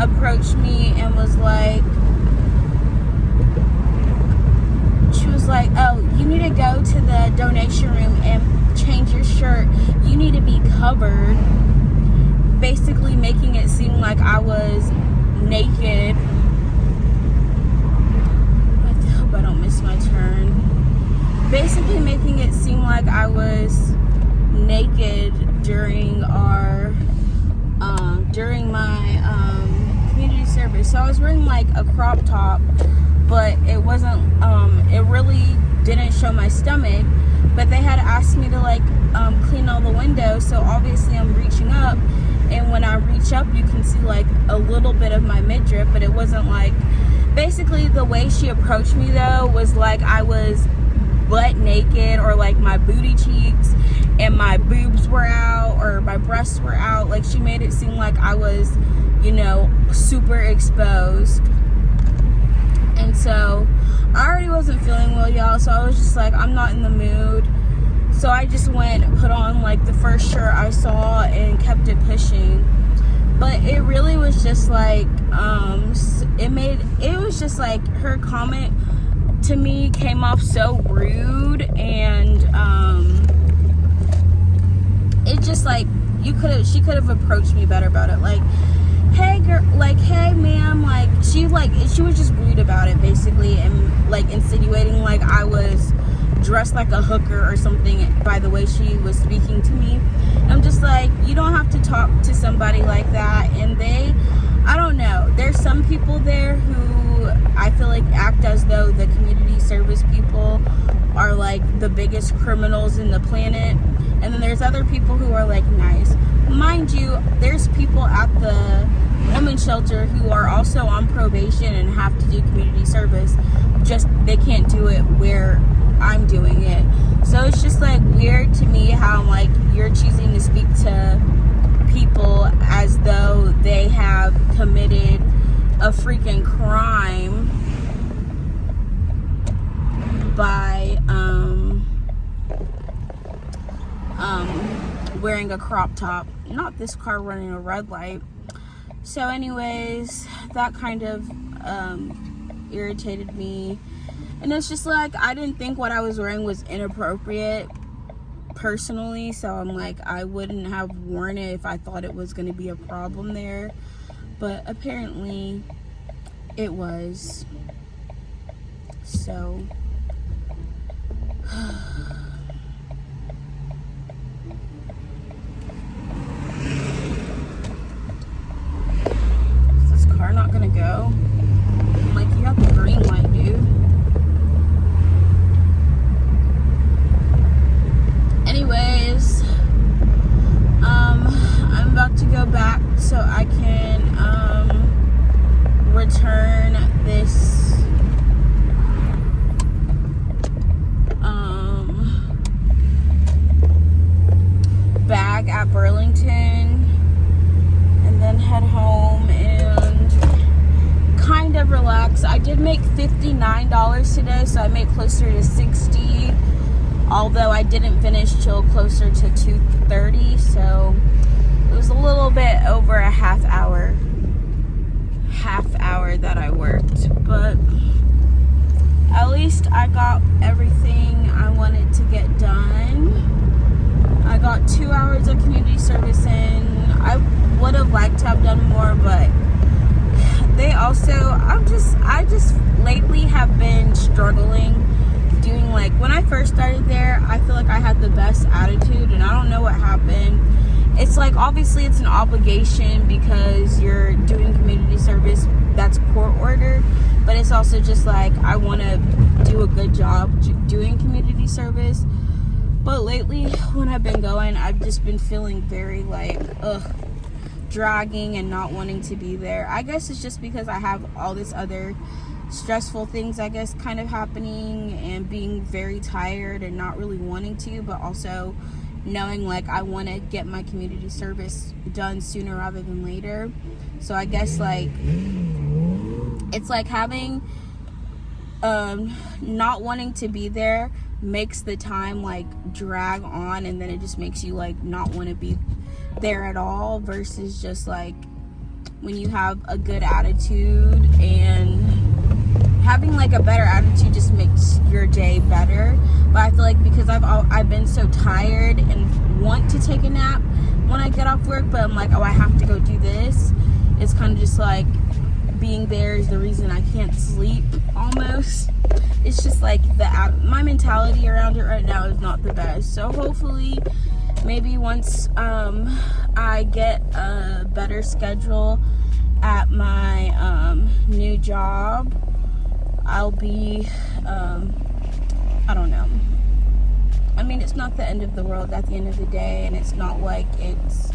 approached me and was like, she was like, oh, you need to go to the donation room and change your shirt. You need to be covered. Basically making it seem like I was naked. I hope I don't miss my turn. Basically making it seem like I was naked during my community service. So I was wearing like a crop top, but it wasn't, it really didn't show my stomach, but they had asked me to like clean all the windows, so obviously I'm reaching up, and when I reach up you can see like a little bit of my midriff, but it wasn't like, basically the way she approached me though was like I was butt naked, or like my booty cheeks and my boobs were out, or my breasts were out. Like she made it seem like I was, you know, super exposed. And so I already wasn't feeling well, y'all, so I was just like, I'm not in the mood. So I just went and put on like the first shirt I saw and kept it pushing. But it really was just like, it was just like her comment to me came off so rude, and it just like, she could have approached me better about it. Like, hey girl, like, hey ma'am, like she was just rude about it basically, and like insinuating like I was dressed like a hooker or something by the way she was speaking to me. I'm just like, you don't have to talk to somebody like that. And I don't know, there's some people there who I feel like act as though the community service people are like the biggest criminals in the planet, and then there's other people who are like nice. Mind you, there's people at the women's shelter who are also on probation and have to do community service, just they can't do it where I'm doing it. So it's just like weird to me how like you're choosing to speak to people as though they have committed a freaking crime by wearing a crop top. Not this car running a red light. So anyways, that kind of irritated me. And it's just like, I didn't think what I was wearing was inappropriate personally, so I'm like, I wouldn't have worn it if I thought it was going to be a problem there. But apparently it was. So is this car not gonna go? I'm like, you got the green light, dude. Anyways, I'm about to go back so I can return this bag at Burlington, and then head home and kind of relax. I did make $59 today, so I made closer to $60, although I didn't finish till closer to 2:30, so it was a little bit over a half hour that I worked, but at least I got everything I wanted to get done. I got 2 hours of community service in. I would have liked to have done more, but they also, I just lately have been struggling doing, like, when I first started there, I feel like I had the best attitude, and I don't know what happened. It's like, obviously it's an obligation because you're doing community service that's court ordered, but it's also just like, I want to do a good job doing community service. But lately, when I've been going, I've just been feeling very like, dragging and not wanting to be there. I guess it's just because I have all this other stressful things, I guess, kind of happening, and being very tired and not really wanting to, but also knowing like I want to get my community service done sooner rather than later. So I guess like it's like having not wanting to be there makes the time like drag on, and then it just makes you like not want to be there at all, versus just like when you have a good attitude. And having like a better attitude just makes your day better. But I feel like because I've been so tired and want to take a nap when I get off work, but I'm like, oh, I have to go do this, it's kind of just like being there is the reason I can't sleep almost. It's just like my mentality around it right now is not the best. So hopefully maybe once I get a better schedule at my new job, I'll be I don't know. I mean, it's not the end of the world at the end of the day, and it's not like it's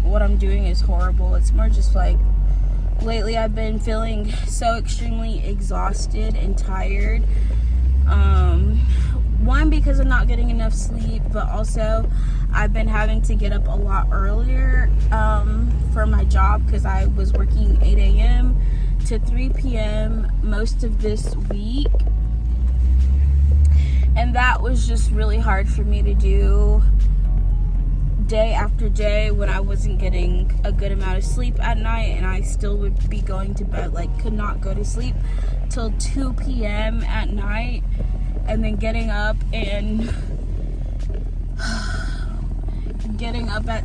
what I'm doing is horrible. It's more just like lately I've been feeling so extremely exhausted and tired. One, because I'm not getting enough sleep, but also I've been having to get up a lot earlier for my job, because I was working 8 a.m. to 3 p.m. most of this week, and that was just really hard for me to do day after day when I wasn't getting a good amount of sleep at night, and I still would be going to bed, like could not go to sleep till 2 p.m. at night, and then getting up at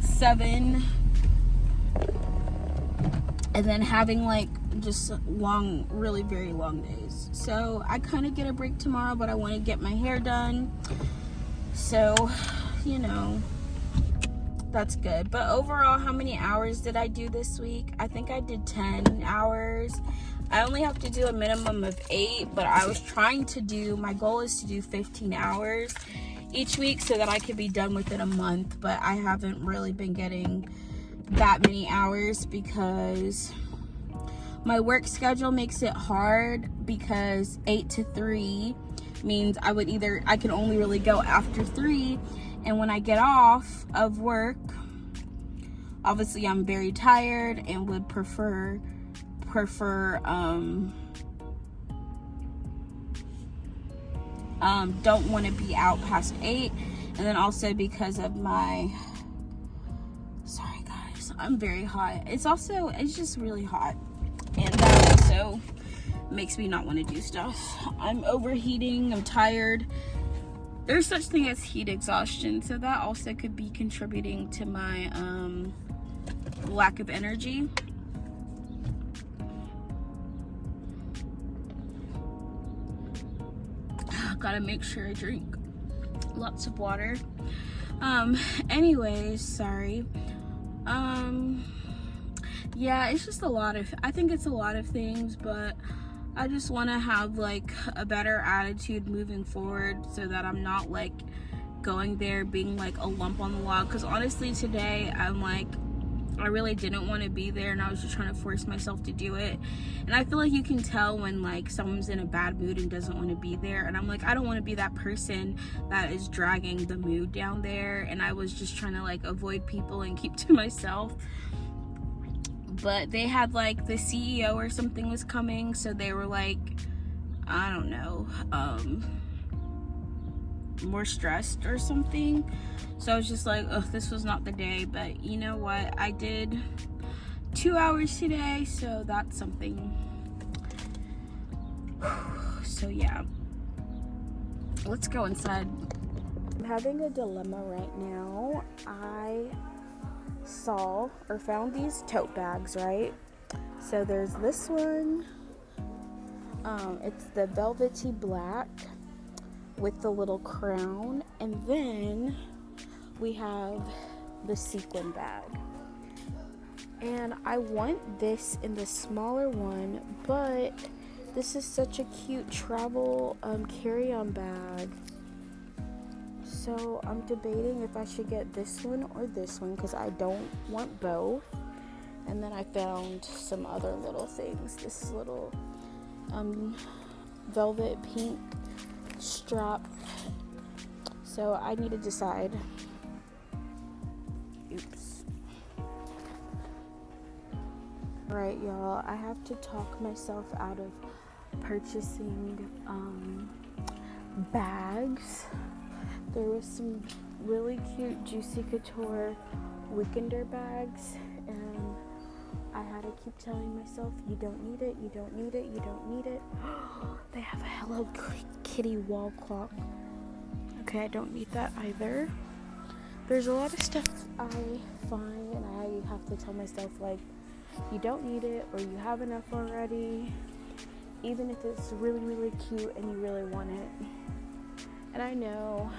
7, and then having like just long, really very long days. So I kind of get a break tomorrow, but I want to get my hair done, so you know, that's good. But overall, how many hours did I do this week? I think I did 10 hours. I only have to do a minimum of 8, but I was trying to do, my goal is to do 15 hours each week so that I could be done within a month. But I haven't really been getting that many hours because my work schedule makes it hard, because 8 to 3 means I can only really go after 3. And when I get off of work, obviously I'm very tired and would prefer don't want to be out past 8. And then also because of sorry guys, I'm very hot. It's just really hot, and that also makes me not want to do stuff. I'm overheating, I'm tired. There's such thing as heat exhaustion, so that also could be contributing to my lack of energy. Gotta make sure I drink lots of water. Anyways, sorry. Yeah, it's just I think it's a lot of things, but I just want to have like a better attitude moving forward, so that I'm not like going there being like a lump on the log. Because honestly today I'm like, I really didn't want to be there, and I was just trying to force myself to do it. And I feel like you can tell when like someone's in a bad mood and doesn't want to be there, and I'm like, I don't want to be that person that is dragging the mood down there. And I was just trying to like avoid people and keep to myself. But they had like the CEO or something was coming, so they were like, I don't know, more stressed or something. So I was just like, oh, this was not the day. But you know what, I did 2 hours today, so that's something. So yeah, let's go inside. I'm having a dilemma right now. I found these tote bags, right? So there's this one, it's the velvety black with the little crown, and then we have the sequin bag, and I want this in the smaller one, but this is such a cute travel carry-on bag. So I'm debating if I should get this one or this one, because I don't want both. And then I found some other little things. This little velvet pink strap. So I need to decide. Oops. Alright, y'all. I have to talk myself out of purchasing bags. There was some really cute Juicy Couture weekender bags, and I had to keep telling myself, you don't need it, you don't need it, you don't need it. They have a Hello Kitty wall clock. Okay, I don't need that either. There's a lot of stuff I find and I have to tell myself, like, you don't need it or you have enough already, even if it's really, really cute and you really want it. And I know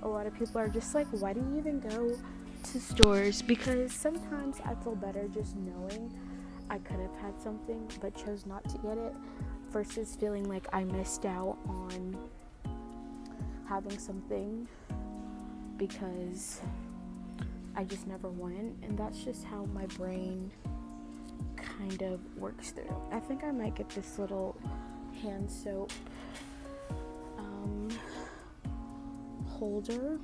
a lot of people are just like, why do you even go to stores? Because sometimes I feel better just knowing I could have had something but chose not to get it, versus feeling like I missed out on having something because I just never went. And that's just how my brain kind of works through. I think I might get this little hand soap holder,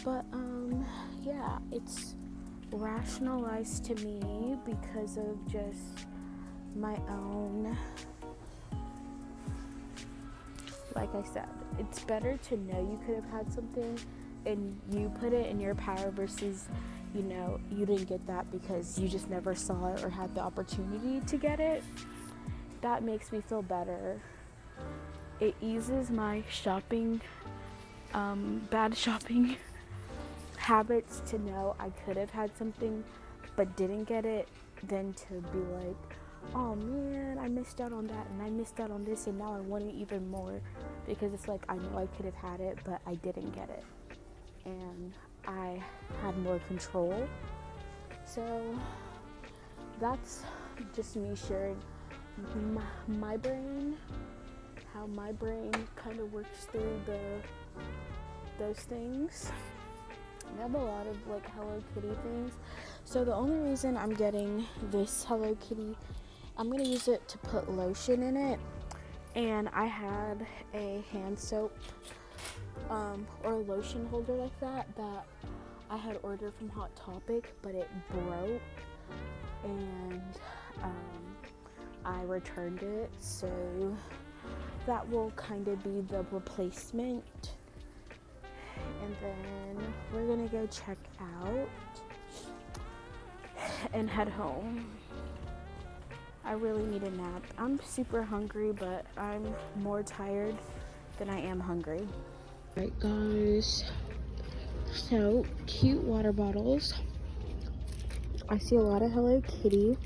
but yeah, it's rationalized to me because of just my own, like I said, it's better to know you could have had something and you put it in your power versus, you know, you didn't get that because you just never saw it or had the opportunity to get it. That makes me feel better. It eases my shopping, bad shopping habits to know I could have had something but didn't get it, than to be like, oh man, I missed out on that and I missed out on this and now I want it even more, because it's like, I know I could have had it but I didn't get it and I had more control. So that's just me sharing my brain, how my brain kind of works through those things. I have a lot of like Hello Kitty things. So the only reason I'm getting this Hello Kitty, I'm gonna use it to put lotion in it. And I had a hand soap or a lotion holder like that I had ordered from Hot Topic, but it broke and I returned it. So that will kind of be the replacement. And then we're gonna go check out and head home. I really need a nap. I'm super hungry, but I'm more tired than I am hungry. Alright guys, so cute water bottles. I see a lot of Hello Kitty.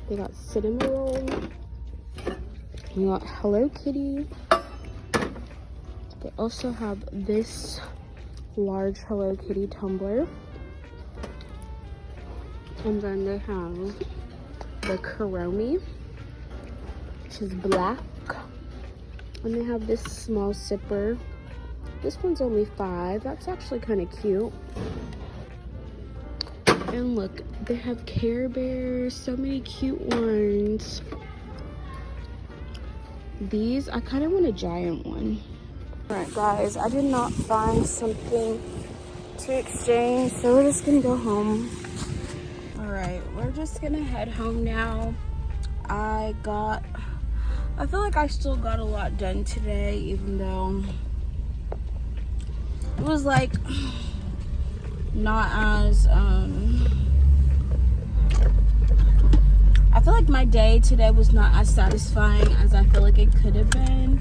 They got cinnamon roll. We got Hello Kitty. They also have this large Hello Kitty tumbler. And then they have the Kuromi, which is black. And they have this small sipper. This one's only $5. That's actually kind of cute. And look, they have Care Bears, so many cute ones. These, I kind of want a giant one. Alright guys, I did not find something to exchange, so we're just gonna go home. Alright, we're just gonna head home now. I feel like I still got a lot done today, even though it was like not as I feel like my day today was not as satisfying as I feel like it could have been,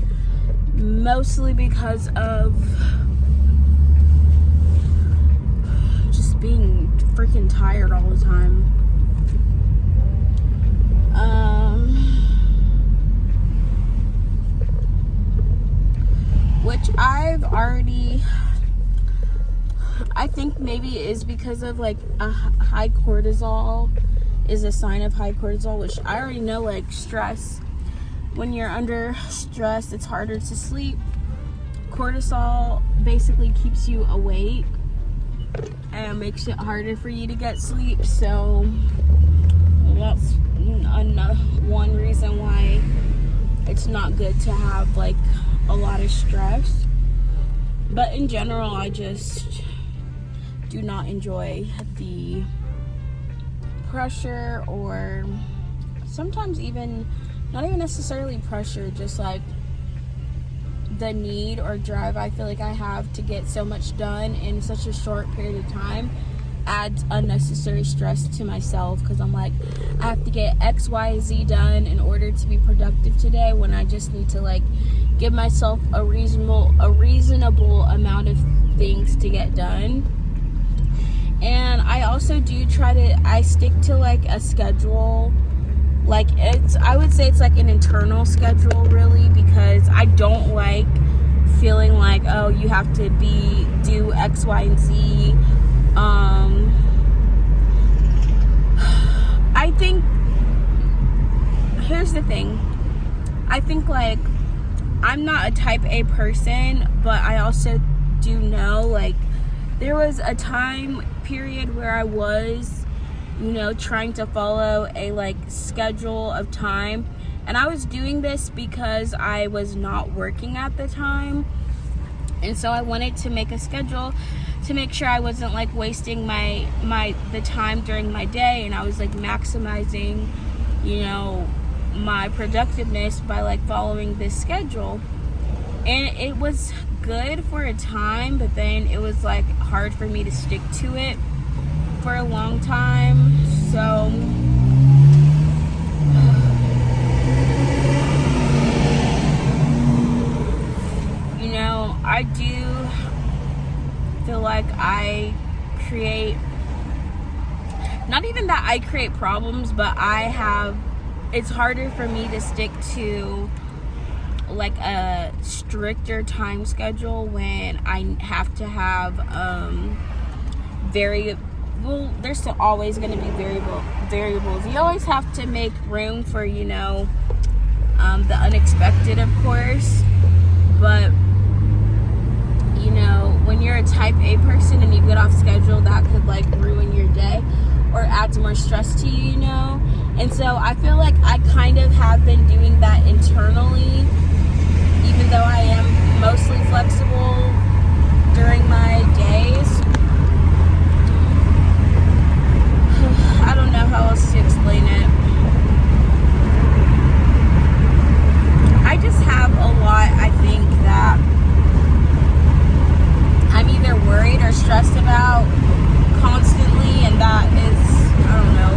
mostly because of just being freaking tired all the time. Which I think maybe it is because of like a high cortisol is a sign of high cortisol, which I already know, like stress. When you're under stress, it's harder to sleep. Cortisol basically keeps you awake and makes it harder for you to get sleep. So that's one reason why it's not good to have like a lot of stress. But in general, I just do not enjoy the pressure, or sometimes even not even necessarily pressure, just like the need or drive I feel like I have to get so much done in such a short period of time adds unnecessary stress to myself, because I'm like, I have to get X, Y, Z done in order to be productive today, when I just need to like give myself a reasonable amount of things to get done. And I also do I stick to like a schedule. Like I would say it's like an internal schedule really, because I don't like feeling like, oh, you have to do X, Y, and Z. I think, here's the thing. I think like, I'm not a type A person, but I also do know like, there was a time period where I was, trying to follow a like schedule of time, and I was doing this because I was not working at the time, and so I wanted to make a schedule to make sure I wasn't like wasting the time during my day, and I was like maximizing my productiveness by like following this schedule. And it was good for a time, but then it was like hard for me to stick to it for a long time. So I do feel like I create, not even that I create problems, but it's harder for me to stick to like a stricter time schedule when I have to have there's still always going to be variables. You always have to make room for the unexpected, of course, but when you're a type A person and you get off schedule, that could like ruin your day or adds more stress to you, and so I feel like I kind of have been doing that internally, even though I am mostly flexible during my days. I don't know how else to explain it. I just have a lot, I think, that I'm either worried or stressed about constantly, and that is, I don't know,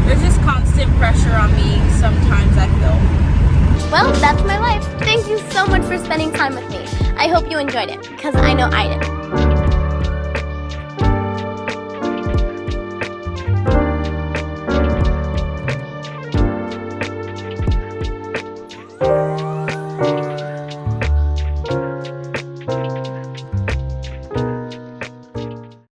there's just constant pressure on me sometimes, I feel. Well, that's my life. Thank you so much for spending time with me. I hope you enjoyed it, because I know I did.